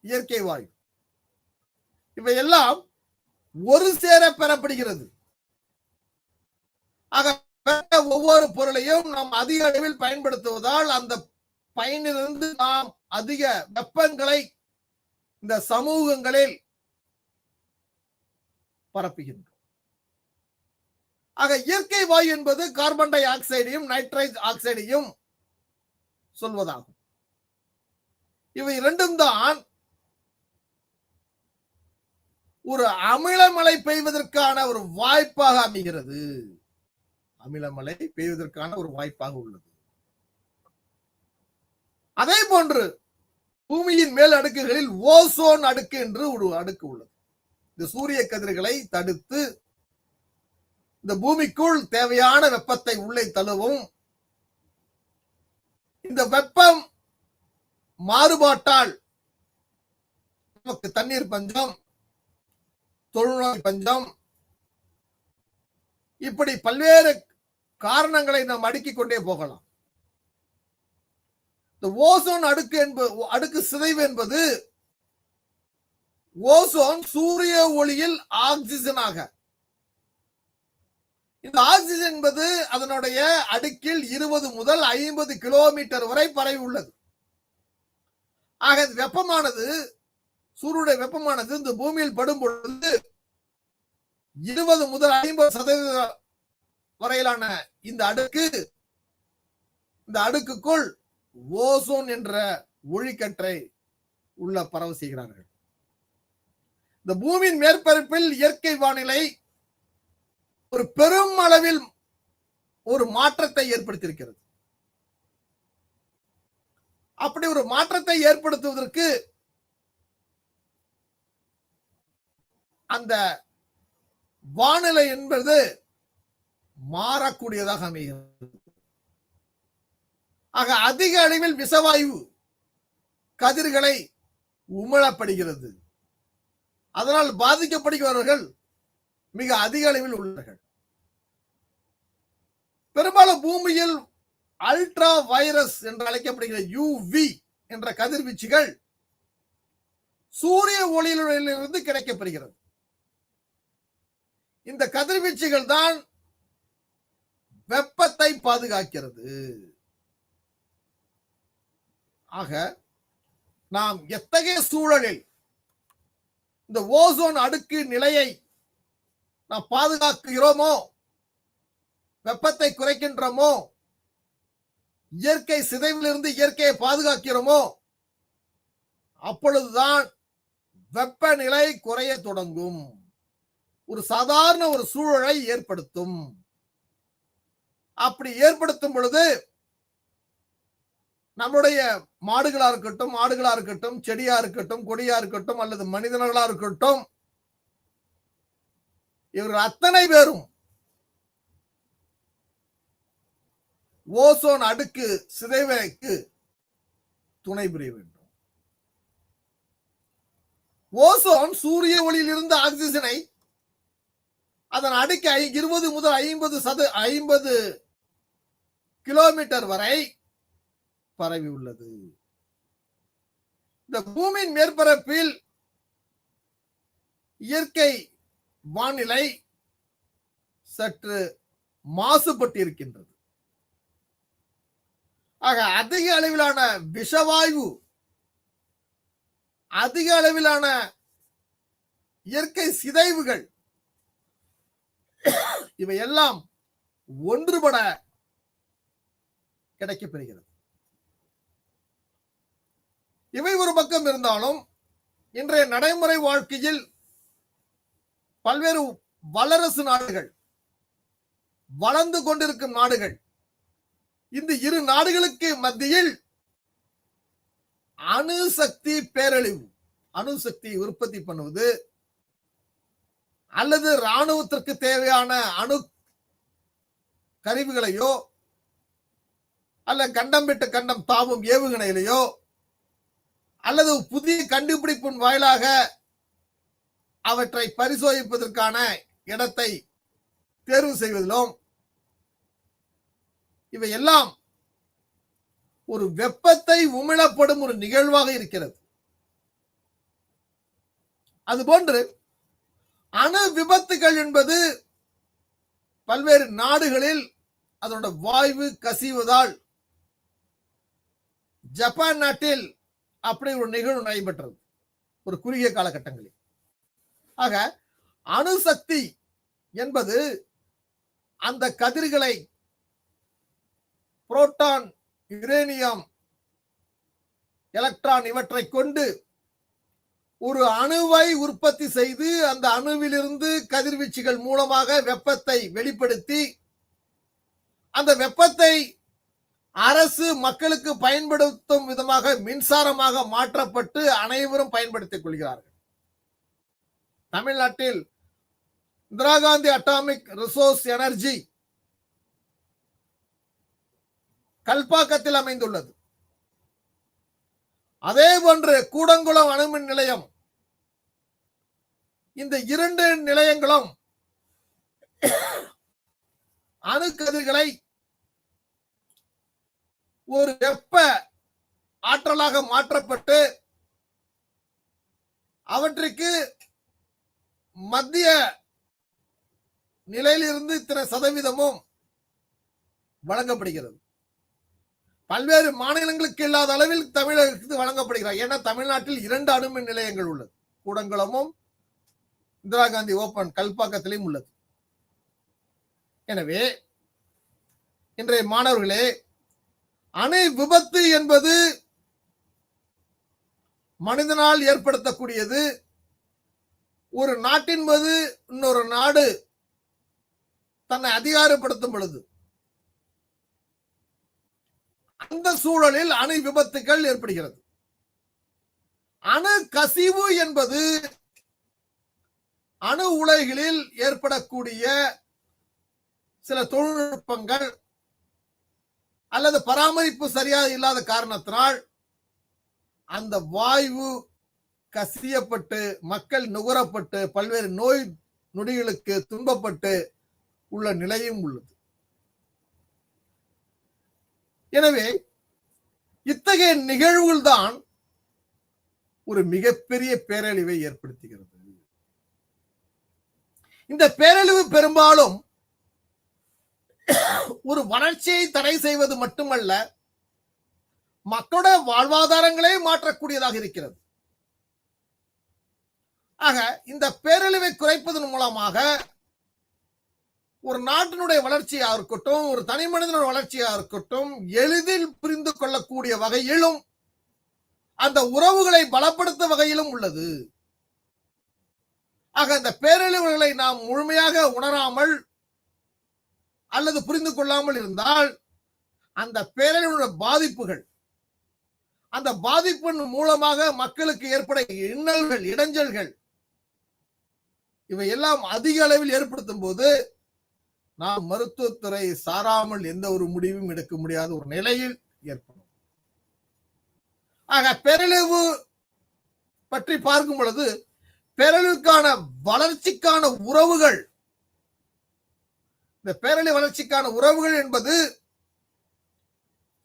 இயற்கை வாயு இவையெல்லாம் ஒரு சேர பெறப்படுகிறது. ஆக ஒவ்வொரு பொருளையும் நாம் அதிக அளவில் பயன்படுத்துவதால் அந்த பயனிலிருந்து நாம் அதிக வெப்பங்களை இந்த சமூகங்களில் பரப்புகின்றோம். ஆக இயற்கை வாயு என்பது கார்பன் டை ஆக்சைடையும் நைட்ரஸ் ஆக்சைடையும் சொல்வதாகும். இவை இரண்டும் தான் ஒரு அமிலமழை பெய்வதற்கான ஒரு வாய்ப்பாக அமைகிறது. அமிலமழை பெய்வதற்கான ஒரு வாய்ப்பாக உள்ளது. அதே போன்று பூமியின் மேல் அடுக்குகளில் ஓசோன் அடுக்கு என்று ஒரு அடுக்கு உள்ளது. இந்த சூரிய கதிர்களை தடுத்து இந்த பூமிக்குள் தேவையான வெப்பத்தை உள்ளே தழுவும். இந்த வெப்பம் மாறுபாட்டால் நமக்கு தண்ணீர் பஞ்சம், தொழுநோய் பஞ்சம், இப்படி பல்வேறு காரணங்களை நாம் அடுக்கிக் கொண்டே போகலாம். இந்த ஓசோன் அடுக்கு சிதைவு என்பது ஓசோன் சூரிய ஒளியில் ஆக்சிஜனாக, இந்த ஆக்சிஜன் என்பது அதனுடைய அடுக்கில் 20 முதல் 50 கிலோமீட்டர் வரை பரவி உள்ளது. ஆக வெப்பமானது, சூரியனுடைய வெப்பமானது இந்த பூமியில் படும் பொழுது 20 முதல் 50% வரையிலான இந்த அடுக்குக்குள் ஓசோன் என்ற ஒளிக்கற்றை உள்ள பரவ செய்கிறார்கள். இந்த பூமியின் மேற்பரப்பில் இயற்கை வானிலை ஒரு பெரும் அளவில் ஒரு மாற்றத்தை ஏற்படுத்தியிருக்கிறது. அப்படி ஒரு மாற்றத்தை ஏற்படுத்துவதற்கு அந்த வானிலை என்பது மாறக்கூடியதாக அமைகிறது. ஆக அதிக அளவில் விஷவாயு கதிர்களை உமிழப்படுகிறது. அதனால் பாதிக்கப்படுகிறவர்கள் மிக அதிக அளவில் உள்ளார்கள். பெரும்பாலும் பூமியில் அல்ட்ரா வைரஸ் என்று அழைக்கப்படுகிற யூவி என்ற கதிர்வீச்சுகள் சூரிய ஒளியிலிருந்து கிடைக்கப்பெறுகிறது. இந்த கதிர்வீச்சுகள் தான் வெப்பத்தை பாதுகாக்கிறது. ஆக நாம் எத்தகைய சூழலில் இந்த ஓசோன் அடுக்கு நிலையை நாம் பாதுகாக்கிறோமோ, வெப்பத்தை குறைக்கின்றோமோ, இயற்கை சிதைவிலிருந்து இயற்கையை பாதுகாக்கிறோமோ, அப்பொழுதுதான் வெப்பநிலை குறைய தொடங்கும், ஒரு சாதாரண ஒரு சூழலை ஏற்படுத்தும். அப்படி ஏற்படுத்தும் பொழுது நம்முடைய மாடுகளா இருக்கட்டும், ஆடுகளா இருக்கட்டும், செடியா இருக்கட்டும், கொடியா இருக்கட்டும், அல்லது மனிதர்களா இருக்கட்டும், இவர்கள் அத்தனை பேரும் ஓசோன் அடுக்கு சிதைவுக்கு துணை புரிய வேண்டும். ஓசோன் சூரிய ஒளியில் இருந்து ஆக்சிஜனை அதன் அடுக்கு 20 முதல் 50 கிலோமீட்டர் வரை பரவி உள்ளது. இந்த பூமியின் மேற்பரப்பில் இயற்கை வானிலை சற்று மாசுபட்டு இருக்கின்றது. ஆக அதிக அளவிலான விஷவாயு, அதிக அளவிலான இயற்கை சிதைவுகள் இவையெல்லாம் ஒன்றுபட கிடைக்கப்பெறுகிறது. இவை ஒரு பக்கம் இருந்தாலும் இன்றைய நடைமுறை வாழ்க்கையில் பல்வேறு வல்லரசு நாடுகள், வளர்ந்து கொண்டிருக்கும் நாடுகள், இந்த இரு நாடுகளுக்கு மத்தியில் அணுசக்தி பேரழிவு, அணுசக்தி உற்பத்தி பண்ணுவது அல்லது ராணுவத்திற்கு தேவையான அணு கருவிகளையோ அல்ல கண்டம் விட்டு கண்டம் தாவும் ஏவுகணையிலையோ அல்லது புதிய கண்டுபிடிப்பின் வாயிலாக அவற்றை பரிசோதிப்பதற்கான இடத்தை தேர்வு செய்வதிலும் இவையெல்லாம் ஒரு வெப்பத்தை உமிழப்படும் ஒரு நிகழ்வாக இருக்கிறது. அதுபோன்று அணு விபத்துகள் என்பது பல்வேறு நாடுகளில் அதோட வாயு கசிவதால் ஜப்பான் நாட்டில் அப்படி ஒரு நிகழ்வு நடைபெற்றது ஒரு குறுகிய காலகட்டங்களில். ஆக அணுசக்தி என்பது அந்த கதிர்களை புரோட்டான், யுரேனியம், எலக்ட்ரான் இவற்றை கொண்டு ஒரு அணுவை உற்பத்தி செய்து அந்த அணுவிலிருந்து கதிர்வீச்சுகள் மூலமாக வெப்பத்தை வெளிப்படுத்தி அந்த வெப்பத்தை அரசு மக்களுக்கு பயன்படுத்தும் விதமாக மின்சாரமாக மாற்றப்பட்டு அனைவரும் பயன்படுத்திக் கொள்கிறார்கள். தமிழ்நாட்டில் Indira Gandhi atomic resource energy கல்பாக்கத்தில் அமைந்துள்ளது. அதே போன்று கூடங்குளம் அணுமின் நிலையம், இந்த இரண்டு நிலையங்களும் அணுக்கதிர்களை ஒரு வெப்ப ஆற்றலாக மாற்றப்பட்டு அவற்றுக்கு மத்திய நிலையிலிருந்து இத்தனை சதவீதமும் வழங்கப்படுகிறது. பல்வேறு மாநிலங்களுக்கு இல்லாத அளவில் தமிழகத்துக்கு வழங்கப்படுகிறது. ஏன்னா தமிழ்நாட்டில் 2 அணுமின் நிலையங்கள் உள்ளது. கூடங்குளமும் இந்திரா காந்தி ஓபன் கல்பாக்கத்திலும் உள்ளது. எனவே இன்றைய மாணவர்களே, அணு விபத்து என்பது மனிதனால் ஏற்படுத்தக்கூடியது. ஒரு நாட்டின் மீது இன்னொரு நாடு தன்னை அதிகாரப்படுத்தும் பொழுது அந்த சூழலில் அணு விபத்துகள் ஏற்படுகிறது. அணு கசிவு என்பது அணு உலைகளில் ஏற்படக்கூடிய சில தொழில்நுட்பங்கள் அல்லது பராமரிப்பு சரியாக இல்லாத காரணத்தினால் அந்த வாயு கசியப்பட்டு மக்கள் நுகரப்பட்டு பல்வேறு நோய் நொடிகளுக்கு துன்பப்பட்டு உள்ள நிலையும் உள்ளது. எனவே இத்தகைய நிகழ்வுகள் தான் ஒரு மிகப்பெரிய பேரழிவை ஏற்படுத்துகிறது. இந்த பேரழிவு பெரும்பாலும் ஒரு வளர்ச்சியை தடை செய்வது மட்டுமல்ல, மக்களுடைய வாழ்வாதாரங்களே மாற்றக்கூடியதாக இருக்கிறது. ஆக இந்த பேரழிவை குறைப்பதன் மூலமாக ஒரு நாட்டினுடைய வளர்ச்சியா இருக்கட்டும், ஒரு தனி மனிதனுடைய வளர்ச்சியா இருக்கட்டும், எளிதில் புரிந்து கொள்ளக்கூடிய வகையிலும் அந்த உறவுகளை பலப்படுத்தும் வகையிலும் உள்ளது. ஆக இந்த பேரழிவுகளை நாம் முழுமையாக உணராமல் அல்லது புரிந்து கொள்ளாமல் இருந்தால் அந்த பேரழிவுடைய பாதிப்புகள், அந்த பாதிப்பின் மூலமாக மக்களுக்கு ஏற்பட இன்னல்கள், இடைஞ்சல்கள் இவை எல்லாம் அதிக அளவில் ஏற்படுத்தும் போது நாம் மருத்துவத்துறை சாராமல் எந்த ஒரு முடிவும் எடுக்க முடியாத ஒரு நிலையில் ஏற்படும். ஆக பேரழிவு பற்றி பார்க்கும் பொழுது பேரழிவுக்கான வளர்ச்சிக்கான உறவுகள், இந்த பேரழிவு வளர்ச்சிக்கான உறவுகள் என்பது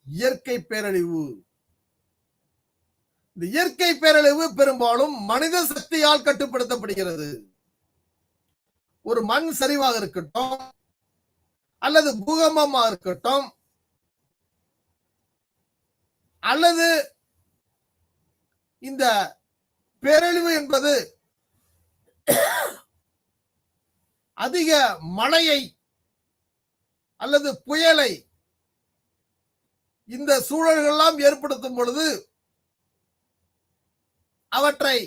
இயற்கை பேரழிவு. இந்த இயற்கை பேரழிவு பெரும்பாலும் மனித சக்தியால் கட்டுப்படுத்தப்படுகிறது. ஒரு மண் சரிவாக இருக்கட்டும் அல்லது பூகம்பமாக இருக்கட்டும் அல்லது இந்த பேரழிவு என்பது அதிக மழையை அல்லது புயலை இந்த சூழல்கள் எல்லாம் ஏற்படுத்தும் பொழுது அவற்றை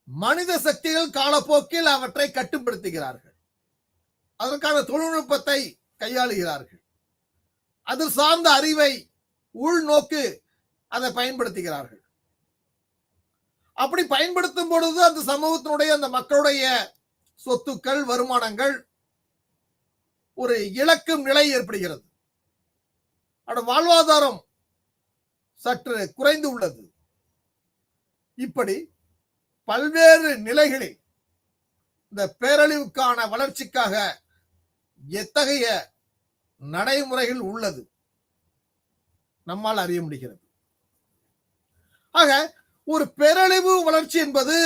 மனித சக்திகள் காலப்போக்கில் அவற்றை கட்டுப்படுத்துகிறார்கள். அதற்கான தொழில்நுட்பத்தை கையாளுகிறார்கள். அது சார்ந்த அறிவை உள்நோக்கு அதை பயன்படுத்துகிறார்கள். அப்படி பயன்படுத்தும் பொழுது அந்த சமூகத்தினுடைய அந்த மக்களுடைய சொத்துக்கள், வருமானங்கள் ஒரு இழக்கும் நிலை ஏற்படுகிறது. வாழ்வாதாரம் சற்று குறைந்து உள்ளது. இப்படி பல்வேறு நிலைகளில் இந்த பேரழிவுக்கான வளர்ச்சிக்காக எத்தகைய நடைமுறைகள் உள்ளது நம்மால் அறிய முடிகிறது. ஆக ஒரு பேரழிவு வளர்ச்சி என்பது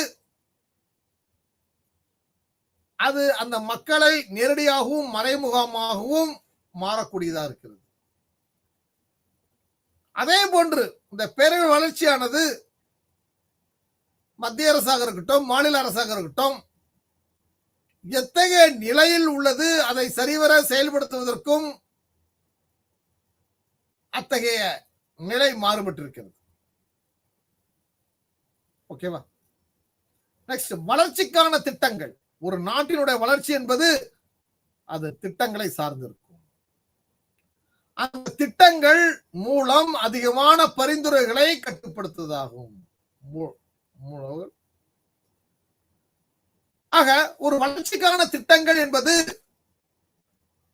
அது அந்த மக்களை நேரடியாகவும் மறைமுகமாகவும் மாறக்கூடியதா இருக்கிறது. அதே போன்று இந்த பேரழிவு வளர்ச்சியானது மத்திய அரசாக இருக்கட்டும், மாநில அரசாக இருக்கட்டும், எத்தகைய நிலையில் உள்ளது அதை சரிவர செயல்படுத்துவதற்கும் அத்தகைய நிலை மாறுபட்டிருக்கிறது. ஓகேவா? நெக்ஸ்ட், வளர்ச்சிக்கான திட்டங்கள். ஒரு நாட்டினுடைய வளர்ச்சி என்பது அது திட்டங்களை சார்ந்திருக்கும். அந்த திட்டங்கள் மூலம் அதிகமான பரிந்துரைகளை கட்டுப்படுத்துவதாகும். ஆக ஒரு வளர்ச்சிக்கான திட்டங்கள் என்பது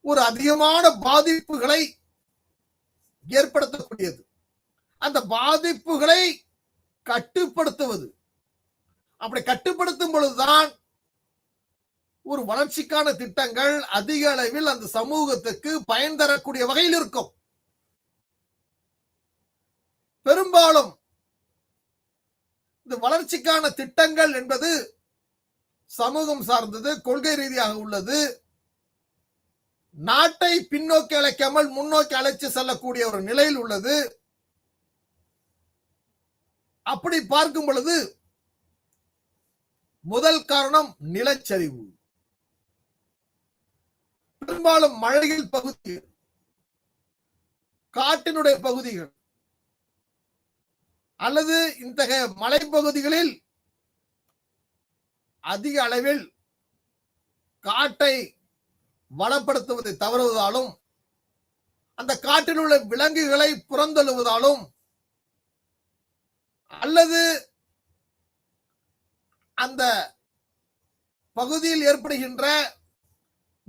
ஒரு அதிகமான பாதிப்புகளை ஏற்படுத்தக்கூடியது. அந்த பாதிப்புகளை கட்டுப்படுத்துவது. அப்படி கட்டுப்படுத்தும் பொழுதுதான் ஒரு வளர்ச்சிக்கான திட்டங்கள் அதிக அளவில் அந்த சமூகத்துக்கு பயன் தரக்கூடிய வகையில் இருக்கும். பெரும்பாலும் இந்த வளர்ச்சிக்கான திட்டங்கள் என்பது சமூகம் சார்ந்தது, கொள்கை ரீதியாக உள்ளது. நாட்டை பின்னோக்கி அழைக்காமல் முன்னோக்கி அழைத்து செல்லக்கூடிய ஒரு நிலையில் உள்ளது. அப்படி பார்க்கும் பொழுது முதல் காரணம் நிலச்சரிவு. பெரும்பாலும் மழையில் பகுதிகள், காட்டினுடைய பகுதிகள் அல்லது இத்தகைய மலைப்பகுதிகளில் அதிக அளவில் காட்டை வளப்படுத்துவதை தவறுவதாலும், அந்த காட்டில் உள்ள விலங்குகளை புறந்தள்ளுவதாலும், அல்லது அந்த பகுதியில் ஏற்படுகின்ற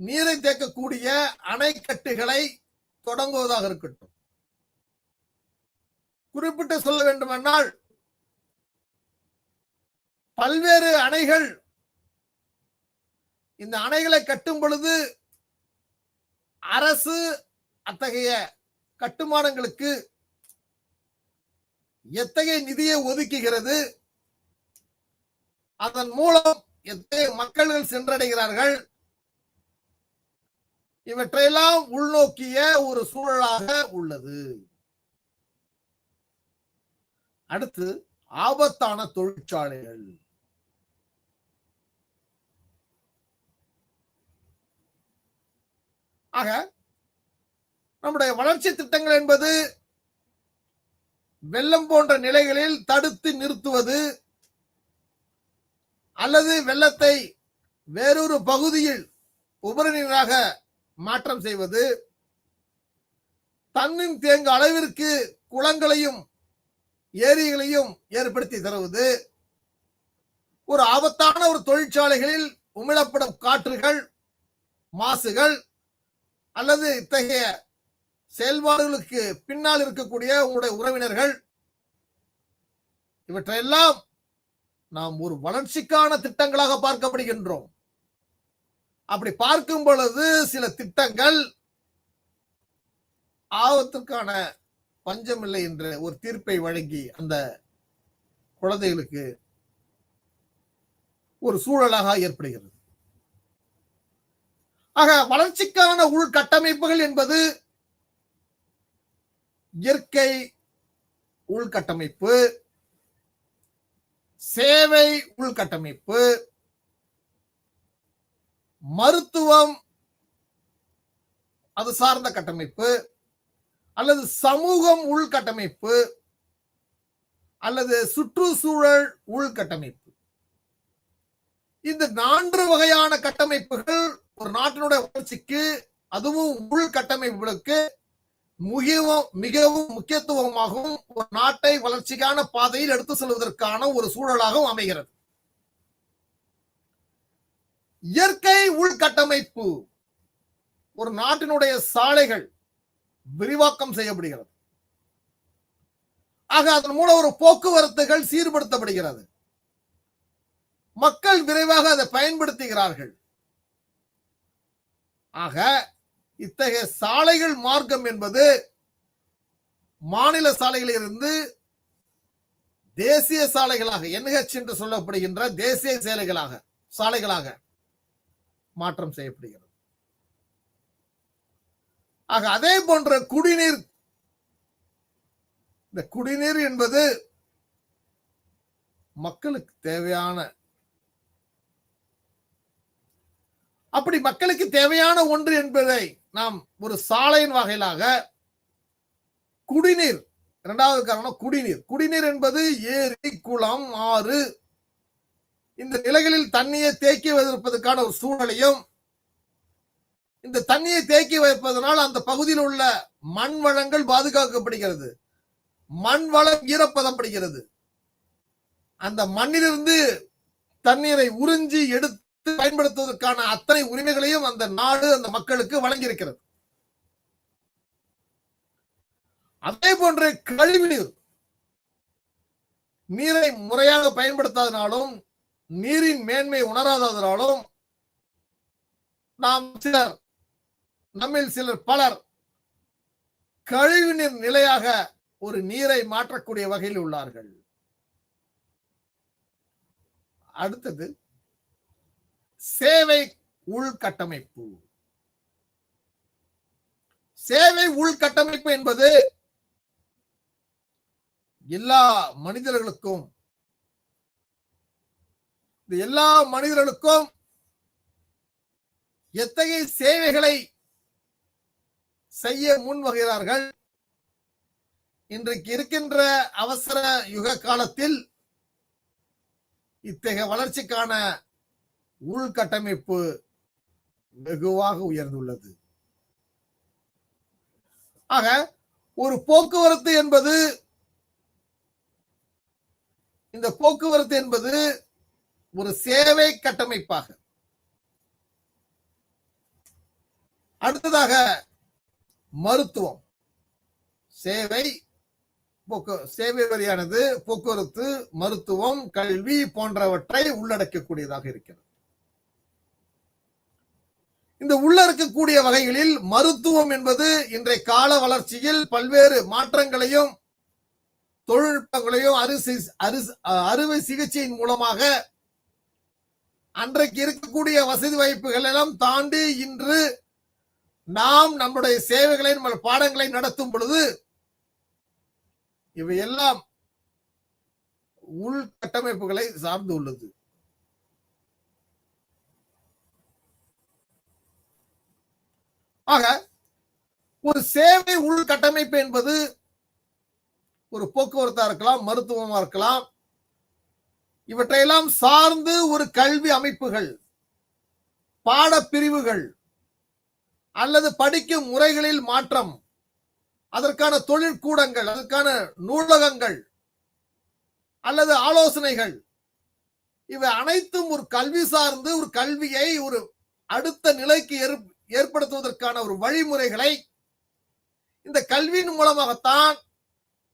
நீரை தேக்கக்கூடிய அணைக்கட்டுகளை தொடங்குவதாக இருக்கட்டும். குறிப்பிட்டு சொல்ல வேண்டுமென்றால் பல்வேறு அணைகள், இந்த அணைகளை கட்டும் பொழுது அரசு அத்தகைய கட்டுமானங்களுக்கு எத்தகைய நிதியை ஒதுக்குகிறது, அதன் மூலம் எத்தகைய மக்கள்கள் சென்றடைகிறார்கள், இவற்றையெல்லாம் உள்நோக்கிய ஒரு சூழலாக உள்ளது. அடுத்து, ஆபத்தான தொழிற்சாலைகள். ஆக நம்முடைய வளர்ச்சி திட்டங்கள் என்பது வெள்ளம் போன்ற நிலைகளில் தடுத்து நிறுத்துவது அல்லது வெள்ளத்தை வேறொரு பகுதியில் உபரி நீராக மாற்றம் செய்வது, தண்ணீர் தேங்கும் அளவிற்கு குளங்களையும் ஏரிகளையும் ஏற்படுத்தி தருவது, ஒரு ஆபத்தான ஒரு தொழிற்சாலைகளில் உமிழப்படும் காற்றுகள், மாசுகள் அல்லது இத்தகைய செயல்பாடுகளுக்கு பின்னால் இருக்கக்கூடிய உங்களுடைய உறவினர்கள், இவற்றையெல்லாம் நாம் ஒரு வளர்ச்சிக்கான திட்டங்களாக பார்க்கப்படுகின்றோம். அப்படி பார்க்கும் பொழுது சில திட்டங்கள் ஆபத்துக்கான பஞ்சமில்லை என்ற ஒரு தீர்ப்பை வழங்கி அந்த குழந்தைகளுக்கு ஒரு சூழலாக ஏற்படுகிறது. ஆக வளர்ச்சிக்கான உள்கட்டமைப்புகள் என்பது இயற்கை உள்கட்டமைப்பு, சேவை உள்கட்டமைப்பு, மருத்துவம் அது சார்ந்த கட்டமைப்பு, அல்லது சமூகம் உள்கட்டமைப்பு, அல்லது சுற்றுச்சூழல் உள்கட்டமைப்பு. இந்த 4 வகையான கட்டமைப்புகள் ஒரு நாட்டினுடைய வளர்ச்சிக்கு, அதுவும் உள்கட்டமைப்புகளுக்கு மிகவும் முக்கியத்துவமாகவும் ஒரு நாட்டை வளர்ச்சிக்கான பாதையில் எடுத்து செல்வதற்கான ஒரு சூழலாகவும் அமைகிறது. இயற்கை உள்கட்டமைப்பு ஒரு நாட்டினுடைய சாலைகள் விரிவாக்கம் செய்யப்படுகிறது. ஆக அதன் மூலம் ஒரு போக்குவரத்துகள் சீர்படுத்தப்படுகிறது. மக்கள் விரைவாக அதை பயன்படுத்துகிறார்கள். ஆக இத்தகைய சாலைகள் மார்க்கம் என்பது மாநில சாலைகளில் இருந்து தேசிய சாலைகளாக NH என்று சொல்லப்படுகின்ற தேசிய சாலைகளாக மாற்றம் செய்யப்படுகிறது. ஆக அதே போன்ற குடிநீர், இந்த குடிநீர் என்பது மக்களுக்கு தேவையான, அப்படி மக்களுக்கு தேவையான ஒன்று என்பதை நாம் ஒரு சாலையின் வகையிலாக குடிநீர், இரண்டாவது காரணம் குடிநீர் என்பது ஏரி, குளம், ஆறு இந்த நிலைகளில் தண்ணியை தேக்கி வைப்பதற்கான ஒரு சூழலையும், இந்த தண்ணியை தேக்கி வைப்பதனால் அந்த பகுதியில் உள்ள மண் வளங்கள் பாதுகாக்கப்படுகிறது, மண் வளம் ஈரப்பதப்படுகிறது, அந்த மண்ணிலிருந்து தண்ணீரை உறிஞ்சி எடுத்து பயன்படுத்துவதற்கான அத்தனை உரிமைகளையும் அந்த நாடு அந்த மக்களுக்கு வழங்கியிருக்கிறது. அதே போன்று கழிவுநீர், நீரை முறையாக பயன்படுத்தாதனாலும் நீரின் மேன்மை உணராததனாலும் நம்மில் பலர் கழிவுநீர் நிலையாக ஒரு நீரை மாற்றக்கூடிய வகையில் உள்ளார்கள். அடுத்தது சேவை உள்கட்டமைப்பு. சேவை உள்கட்டமைப்பு என்பது எல்லா மனிதர்களுக்கும் எத்தகைய சேவைகளை செய்ய முன்வருகிறார்கள். இன்றைக்கு இருக்கின்ற அவசர யுக காலத்தில் இத்தகைய வளர்ச்சிக்கான உள்கட்டமைப்பு வெகுவாக உயர்ந்துள்ளது. ஆக ஒரு போக்குவரத்து என்பது, இந்த போக்குவரத்து என்பது ஒரு சேவை கட்டமைப்பாக, அடுத்ததாக மருத்துவம், சேவை வரியானது போக்குவரத்து, மருத்துவம், கல்வி போன்றவற்றை உள்ளடக்கக்கூடியதாக இருக்கிறது. இந்த உள்ளடக்கக்கூடிய வகைகளில் மருத்துவம் என்பது இன்றைய கால வளர்ச்சியில் பல்வேறு மாற்றங்களையும் தொழில்நுட்பங்களையும் அறுவை சிகிச்சையின் மூலமாக அன்றைக்கு இருக்கக்கூடிய வசதி வாய்ப்புகள் எல்லாம் தாண்டி இன்று நாம் நம்முடைய சேவைகளை, நம்ம பாடங்களை நடத்தும் பொழுது இவையெல்லாம் உள்கட்டமைப்புகளை சார்ந்து உள்ளது. ஆக ஒரு சேவை உள்கட்டமைப்பு என்பது ஒரு போக்குவரத்தா இருக்கலாம், மருத்துவமா இருக்கலாம், இவற்றையெல்லாம் சார்ந்து ஒரு கல்வி அமைப்புகள், பாடப்பிரிவுகள் அல்லது படிக்கும் முறைகளில் மாற்றம், அதற்கான தொழிற்கூடங்கள், அதற்கான நூலகங்கள் அல்லது ஆலோசனைகள், இவை அனைத்தும் ஒரு கல்வி சார்ந்து ஒரு கல்வியை ஒரு அடுத்த நிலைக்கு ஏற்படுத்துவதற்கான ஒரு வழிமுறைகளை இந்த கல்வியின் மூலமாகத்தான்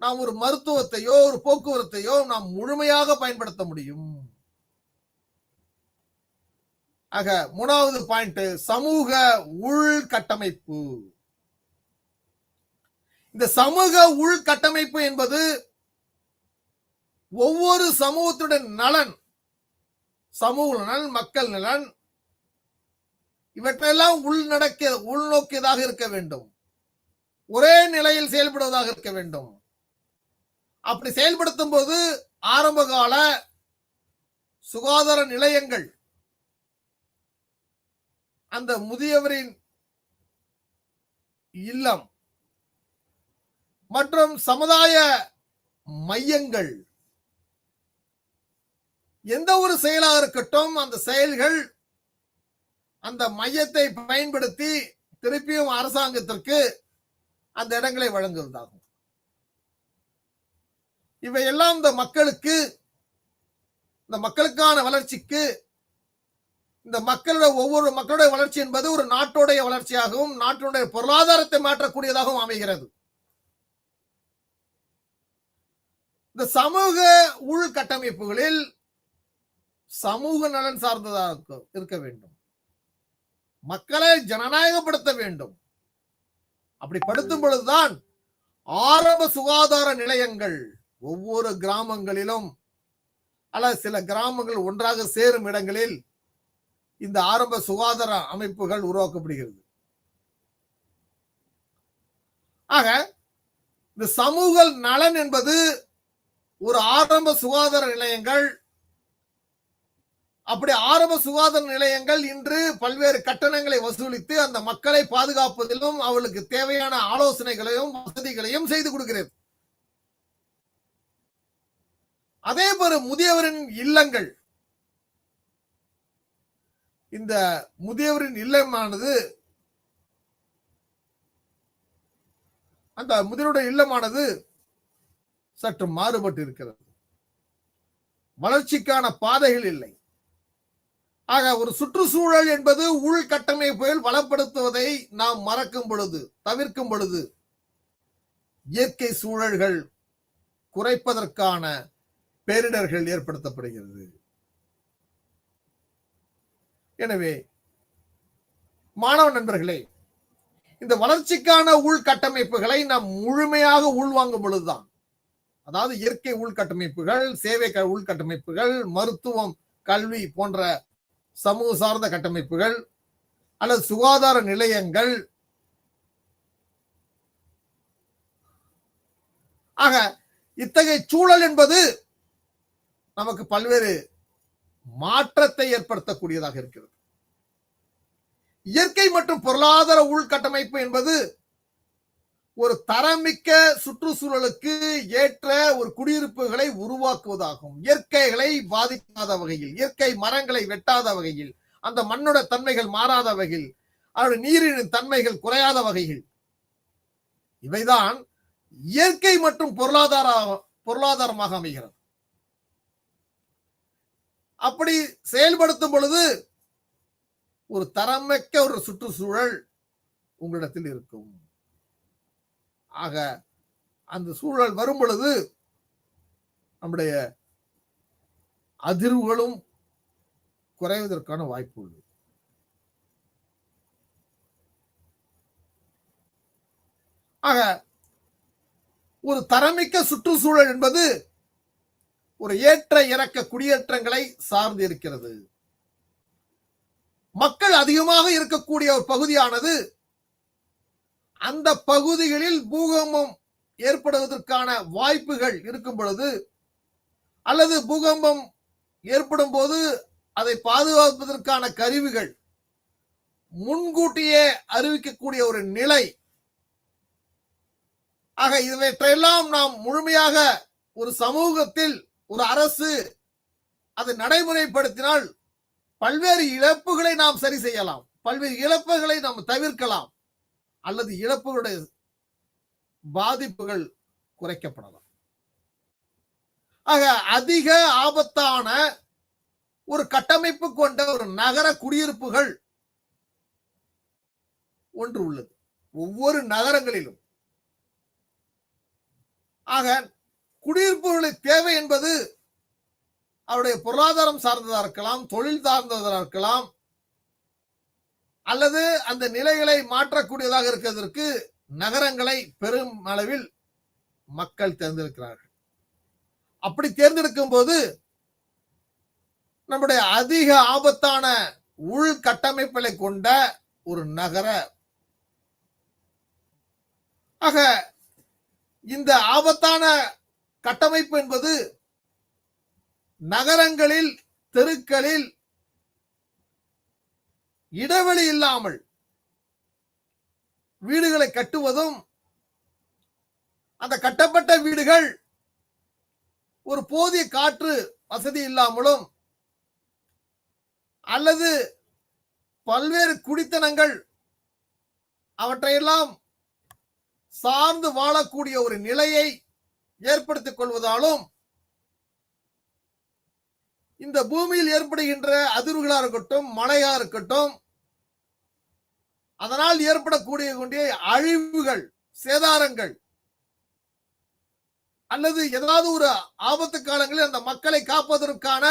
நாம் ஒரு மருத்துவத்தையோ ஒரு போக்குவரத்தையோ நாம் முழுமையாக பயன்படுத்த முடியும். ஆக மூணாவது பாயிண்ட் சமூக உள்கட்டமைப்பு. இந்த சமூக உள்கட்டமைப்பு என்பது ஒவ்வொரு சமூகத்துடன் நலன், சமூக நலன், மக்கள் நலன், இவற்றெல்லாம் உள்நோக்கியதாக இருக்க வேண்டும், ஒரே நிலையில் செயல்படுவதாக இருக்க வேண்டும். அப்படி செயல்படுத்தும் போது ஆரம்பகால சுகாதார நிலையங்கள், அந்த முதியவரின் இல்லம் மற்றும் சமுதாய மையங்கள், எந்த ஒரு செயலாக இருக்கட்டும், அந்த செயல்கள் அந்த மையத்தை பயன்படுத்தி திருப்பியும் அரசாங்கத்திற்கு அந்த இடங்களை வழங்குவதாகும். இவையெல்லாம் இந்த மக்களுக்கு, இந்த மக்களுக்கான வளர்ச்சிக்கு, இந்த ஒவ்வொரு மக்களுடைய வளர்ச்சி என்பது ஒரு நாட்டுடைய வளர்ச்சியாகவும் நாட்டினுடைய பொருளாதாரத்தை மாற்றக்கூடியதாகவும் அமைகிறது. இந்த சமூக உள்கட்டமைப்புகளில் சமூக நலன் சார்ந்ததாக இருக்க வேண்டும். மக்களை ஜனநாயகப்படுத்த வேண்டும். அப்படி படுத்தும் பொழுதுதான் ஆரம்ப சுகாதார நிலையங்கள் ஒவ்வொரு கிராமங்களிலும் அல்லது சில கிராமங்கள் ஒன்றாக சேரும் இடங்களில் இந்த ஆரம்ப சுகாதார அமைப்புகள் உருவாக்கப்படுகிறது. ஆக இந்த சமூக நலன் என்பது ஒரு ஆரம்ப சுகாதார நிலையங்கள். அப்படி ஆரம்ப சுகாதார நிலையங்கள் இன்று பல்வேறு கட்டணங்களை வசூலித்து அந்த மக்களை பாதுகாப்பதிலும் அவர்களுக்கு தேவையான ஆலோசனைகளையும் வசதிகளையும் செய்து கொடுக்கிறது. அதே போல முதியவரின் இல்லங்கள், இந்த முதியவரின் இல்லமானது, அந்த முதியவருடைய இல்லமானது சற்று மாறுபட்டு இருக்கிறது. வளர்ச்சிக்கான பாதைகள் இல்லை. ஆக ஒரு சுற்றுச்சூழல் என்பது உள்கட்டமைப்பில் வளப்படுத்துவதை நாம் மறக்கும் பொழுது, தவிர்க்கும் பொழுது இயற்கை சூழல்கள் குறைப்பதற்கான பேரிடர்கள் ஏற்படுத்தப்படுகிறது. எனவே மாணவ நண்பர்களே, இந்த வளர்ச்சிக்கான உள்கட்டமைப்புகளை நாம் முழுமையாக உள்வாங்கும் பொழுதுதான், அதாவது இயற்கை உள்கட்டமைப்புகள், சேவை உள்கட்டமைப்புகள், மருத்துவம், கல்வி போன்ற சமூக சார்ந்த கட்டமைப்புகள் அல்லது சுகாதார நிலையங்கள், ஆக இத்தகைய சூழல் என்பது நமக்கு பல்வேறு மாற்றத்தை ஏற்படுத்தக்கூடியதாக இருக்கிறது. இயற்கை மற்றும் பொருளாதார உள்கட்டமைப்பு என்பது ஒரு தரமிக்க சுற்றுச்சூழலுக்கு ஏற்ற ஒரு குடியிருப்புகளை உருவாக்குவதாகும். இயற்கைகளை பாதிக்காத வகையில், இயற்கை மரங்களை வெட்டாத வகையில், அந்த மண்ணோட தன்மைகள் மாறாத வகையில், அவருடைய நீரின் தன்மைகள் குறையாத வகையில், இவைதான் இயற்கை மற்றும் பொருளாதாரமாக அமைகிறது. அப்படி செயல்படுத்தும் பொழுது ஒரு தரமிக்க ஒரு சுற்றுச்சூழல் உங்களிடத்தில் இருக்கும். ஆக அந்த சூழல் வரும் பொழுது நம்முடைய அதிர்வுகளும் குறைவதற்கான வாய்ப்பு உள்ளது. ஆக ஒரு தரமிக்க சுற்றுச்சூழல் என்பது ஒரு ஏற்ற இறக்க குடியேற்றங்களை சார்ந்து இருக்கிறது. மக்கள் அதிகமாக இருக்கக்கூடிய ஒரு பகுதியானது அந்த பகுதிகளில் பூகம்பம் ஏற்படுவதற்கான வாய்ப்புகள் இருக்கும் பொழுது, அல்லது பூகம்பம் ஏற்படும் போது அதை பாதுகாப்பதற்கான கருவிகள் முன்கூட்டியே அறிவிக்கக்கூடிய ஒரு நிலை, ஆக இவற்றையெல்லாம் நாம் முழுமையாக ஒரு சமூகத்தில் ஒரு அரசு அதை நடைமுறைப்படுத்தினால் பல்வேறு இழப்புகளை நாம் சரி செய்யலாம், பல்வேறு இழப்புகளை நாம் தவிர்க்கலாம், அல்லது இழப்புகளுடைய பாதிப்புகள் குறைக்கப்படலாம். ஆக அதிக ஆபத்தான ஒரு கட்டமைப்பு கொண்ட ஒரு நகர குடியிருப்புகள் ஒன்று உள்ளது ஒவ்வொரு நகரங்களிலும். ஆக குடியிருப்புகளின் தேவை என்பது அவருடைய பொருளாதாரம் சார்ந்ததா இருக்கலாம், தொழில் சார்ந்ததாக இருக்கலாம், அல்லது அந்த நிலைகளை மாற்றக்கூடியதாக இருக்கிறதற்கு நகரங்களை பெரும் அளவில் மக்கள் தேர்ந்தெடுக்கிறார்கள். அப்படி தேர்ந்தெடுக்கும் போது நம்முடைய அதிக ஆபத்தான உள்கட்டமைப்புகளை கொண்ட ஒரு நகர, ஆக இந்த ஆபத்தான கட்டமைப்பு என்பது நகரங்களில் தெருக்களில் இடைவெளி இல்லாமல் வீடுகளை கட்டுவதும், அந்த கட்டப்பட்ட வீடுகள் ஒரு போதிய காற்று வசதி இல்லாமலும் அல்லது பல்வேறு குடித்தனங்கள் அவற்றையெல்லாம் சார்ந்து வாழக்கூடிய ஒரு நிலையை ஏற்படுத்திக் கொள்வதாலும் இந்த பூமியில் ஏற்படுகின்ற அதிர்வுகளா இருக்கட்டும், மழையா இருக்கட்டும், அதனால் ஏற்படக்கூடிய அழிவுகள், சேதாரங்கள், அல்லது ஏதாவது ஒரு ஆபத்து காலங்களில் அந்த மக்களை காப்பதற்கான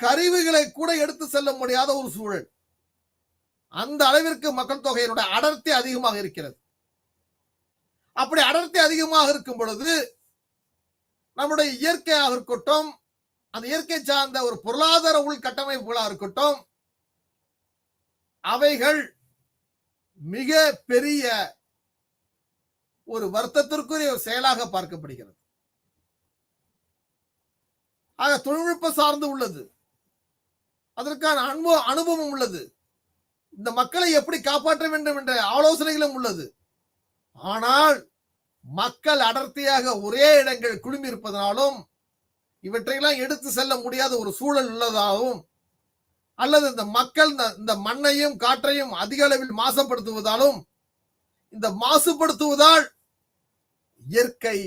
கருவிகளை கூட எடுத்து செல்ல முடியாத ஒரு சூழல். அந்த அளவிற்கு மக்கள் தொகையினுடைய அடர்த்தி அதிகமாக இருக்கிறது. அப்படி அடர்த்தி அதிகமாக இருக்கும் பொழுது நம்முடைய இயற்கையாக இருக்கட்டும், அந்த இயற்கை சார்ந்த ஒரு பொருளாதார உள்கட்டமைப்புகளாக இருக்கட்டும், அவைகள் மிக பெரிய ஒரு வருத்தத்திற்குரிய ஒரு செயலாக பார்க்கப்படுகிறது. ஆக தொழில்நுட்பம் சார்ந்து உள்ளது, அதற்கான அனுபவம் உள்ளது, இந்த மக்களை எப்படி காப்பாற்ற வேண்டும் என்ற ஆலோசனைகளும் உள்ளது. ஆனால் மக்கள் அடர்த்தியாக ஒரே இடங்கள் குழுமி இருப்பதனாலும் இவற்றையெல்லாம் எடுத்து செல்ல முடியாத ஒரு சூழல் உள்ளதாகவும், அல்லது இந்த மக்கள் இந்த மண்ணையும் காற்றையும் அதிக அளவில் மாசுபடுத்துவதாலும், இந்த மாசுபடுத்துவதால் இயற்கை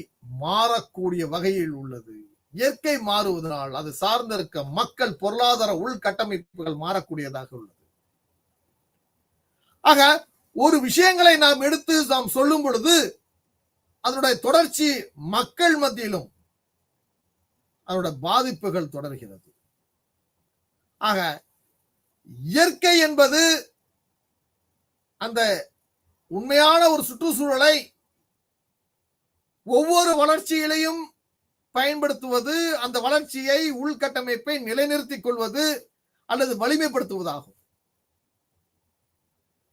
மாறக்கூடிய வகையில் உள்ளது. இயற்கை மாறுவதனால் அது சார்ந்திருக்க மக்கள் பொருளாதார உள்கட்டமைப்புகள் மாறக்கூடியதாக உள்ளது. ஆக ஒரு விஷயங்களை நாம் எடுத்து நாம் சொல்லும் பொழுது அதனுடைய தொடர்ச்சி மக்கள் மத்தியிலும் அதோட பாதிப்புகள் தொடர்கிறது. ஆக இயற்கை என்பது அந்த உண்மையான ஒரு சுற்றுச்சூழலை ஒவ்வொரு வளர்ச்சியிலையும் பயன்படுத்துவது, அந்த வளர்ச்சியை உள்கட்டமைப்பை நிலைநிறுத்திக் கொள்வது அல்லது வலிமைப்படுத்துவதாகும்.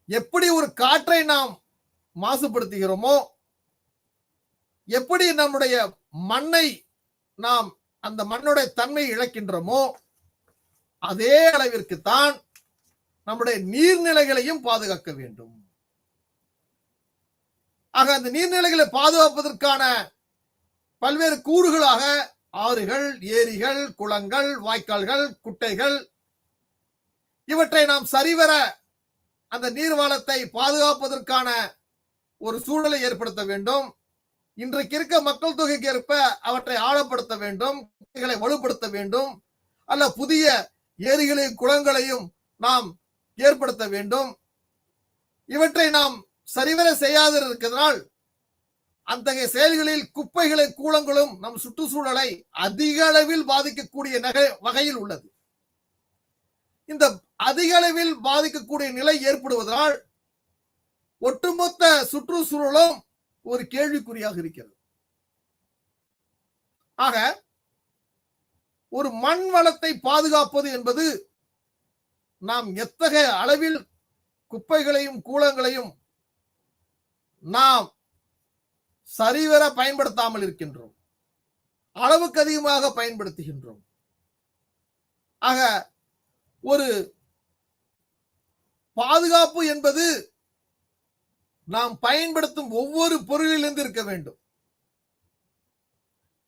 எப்படி ஒரு காற்றை நாம் மாசுபடுத்துகிறோமோ, எப்படி நம்முடைய மண்ணை நாம் அந்த மண்ணுடைய தன்மை இழக்கின்றோமோ, அதே அளவிற்குத்தான் நம்முடைய நீர்நிலைகளையும் பாதுகாக்க வேண்டும். ஆக அந்த நீர்நிலைகளை பாதுகாப்பதற்கான பல்வேறு கூறுகளாக ஆறுகள், ஏரிகள், குளங்கள், வாய்க்கால்கள், குட்டைகள், இவற்றை நாம் சரிவர அந்த நீர்வளத்தை பாதுகாப்பதற்கான ஒரு சூழலை ஏற்படுத்த வேண்டும். இன்றைக்கு இருக்க மக்கள் தொகைக்கு ஏற்ப அவற்றை ஆழப்படுத்த வேண்டும், வலுப்படுத்த வேண்டும், அல்ல புதிய ஏரிகளையும் குளங்களையும் நாம் ஏற்படுத்த வேண்டும். இவற்றை நாம் சரிவர செய்யாதிருக்கிறதால் அத்தகைய செயல்களில் குப்பைகளை கூலங்களும் நம் சுற்றுச்சூழலை அதிக அளவில் பாதிக்கக்கூடிய வகையில் உள்ளது. இந்த அதிக அளவில் பாதிக்கக்கூடிய நிலை ஏற்படுவதால் ஒட்டுமொத்த சுற்றுச்சூழலும் ஒரு கேள்விக்குறியாக இருக்கிறது. ஆக ஒரு மண் வளத்தை பாதுகாப்பது என்பது நாம் எத்தகைய அளவில் குப்பைகளையும் கூலங்களையும் நாம் சரிவர பயன்படுத்தாமல் இருக்கின்றோம், அளவுக்கு அதிகமாக பயன்படுத்துகின்றோம். ஆக ஒரு பாதுகாப்பு என்பது நாம் பயன்படுத்தும் ஒவ்வொரு பொருளிலிருந்து இருக்க வேண்டும்,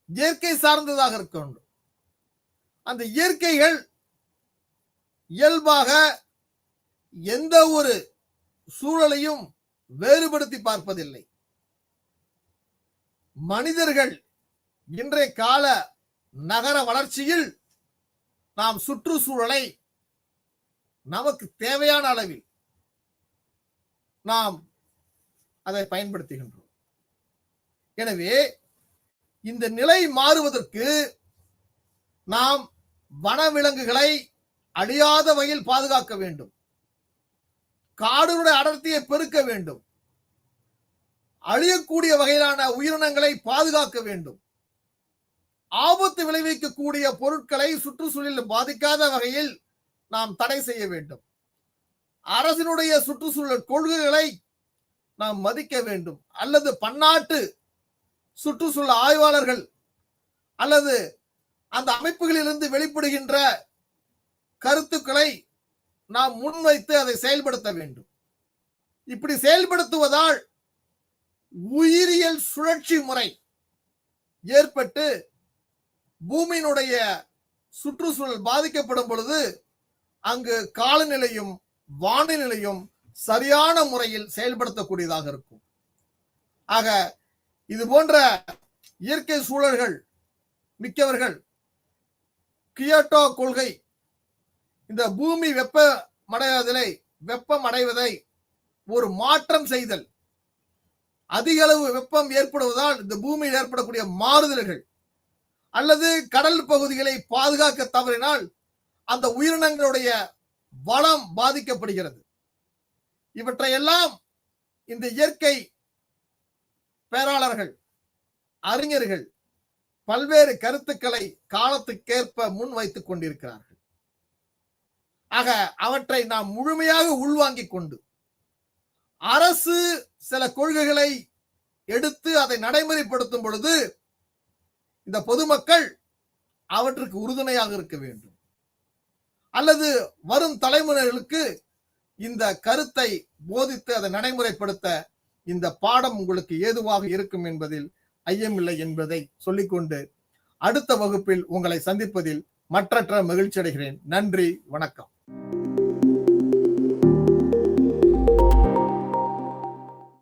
இயற்கை சார்ந்ததாக இருக்க வேண்டும். அந்த இயற்கைகள் இயல்பாக எந்த ஒரு சூழலையும் வேறுபடுத்தி பார்ப்பதில்லை. மனிதர்கள் இன்றைய கால நகர வளர்ச்சியில் நாம் சுற்றுச்சூழலை நமக்கு தேவையான அளவில் நாம் அதை பயன்படுத்துகின்றோம். எனவே இந்த நிலை மாறுவதற்கு நாம் வனவிலங்குகளை அழியாத வகையில் பாதுகாக்க வேண்டும், காடுகளுடைய அடர்த்தியை பெருக்க வேண்டும், அழியக்கூடிய வகையிலான உயிரினங்களை பாதுகாக்க வேண்டும், ஆபத்து விளைவிக்கக்கூடிய பொருட்களை சுற்றுச்சூழலில் பாதிக்காத வகையில் நாம் தடை செய்ய வேண்டும், அரசினுடைய சுற்றுச்சூழல் கொள்கைகளை நாம் மதிக்க வேண்டும், அல்லது பன்னாட்டு சுற்றுச்சூழல் ஆய்வாளர்கள் அல்லது அந்த அமைப்புகளிலிருந்து வெளிப்படுகின்ற கருத்துக்களை நாம் முன்வைத்து அதை செயல்படுத்த வேண்டும். இப்படி செயல்படுத்துவதால் உயிரியல் சுழற்சி முறை ஏற்பட்டு பூமியினுடைய சுற்றுச்சூழல் பாதிக்கப்படும் பொழுது அங்கு காலநிலையும் வானிலையும் சரியான முறையில் செயல்படுத்தக்கூடியதாக இருக்கும். ஆக இது போன்ற இயற்கை சூழல்கள் மிக்கவர்கள் கியோட்டோ கொள்கை இந்த பூமி வெப்பம் அடைவதை ஒரு மாற்றம் செய்தல், அதிக அளவு வெப்பம் ஏற்படுவதால் இந்த பூமியில் ஏற்படக்கூடிய மாறுதல்கள் அல்லது கடல் பகுதிகளை பாதுகாக்க தவறினால் அந்த உயிரினங்களுடைய வளம் பாதிக்கப்படுகிறது. இவற்றையெல்லாம் இந்த இயற்கை பேராளர்கள், அறிஞர்கள் பல்வேறு கருத்துக்களை காலத்துக்கேற்ப முன் வைத்துக் கொண்டிருக்கிறார்கள். ஆக அவற்றை நாம் முழுமையாக உள்வாங்கிக் கொண்டு அரசு சில கொள்கைகளை எடுத்து அதை நடைமுறைப்படுத்தும் பொழுது இந்த பொதுமக்கள் அவற்றுக்கு உறுதுணையாக இருக்க வேண்டும். அல்லது வரும் தலைமுறைகளுக்கு இந்த கருத்தை போதித்து அதை நடைமுறைப்படுத்த இந்த பாடம் உங்களுக்கு ஏதுவாக இருக்கும் என்பதில் ஐயமில்லை என்பதை சொல்லிக்கொண்டு அடுத்த வகுப்பில் உங்களை சந்திப்பதில் மற்றற்ற மகிழ்ச்சி அடைகிறேன். நன்றி, வணக்கம்.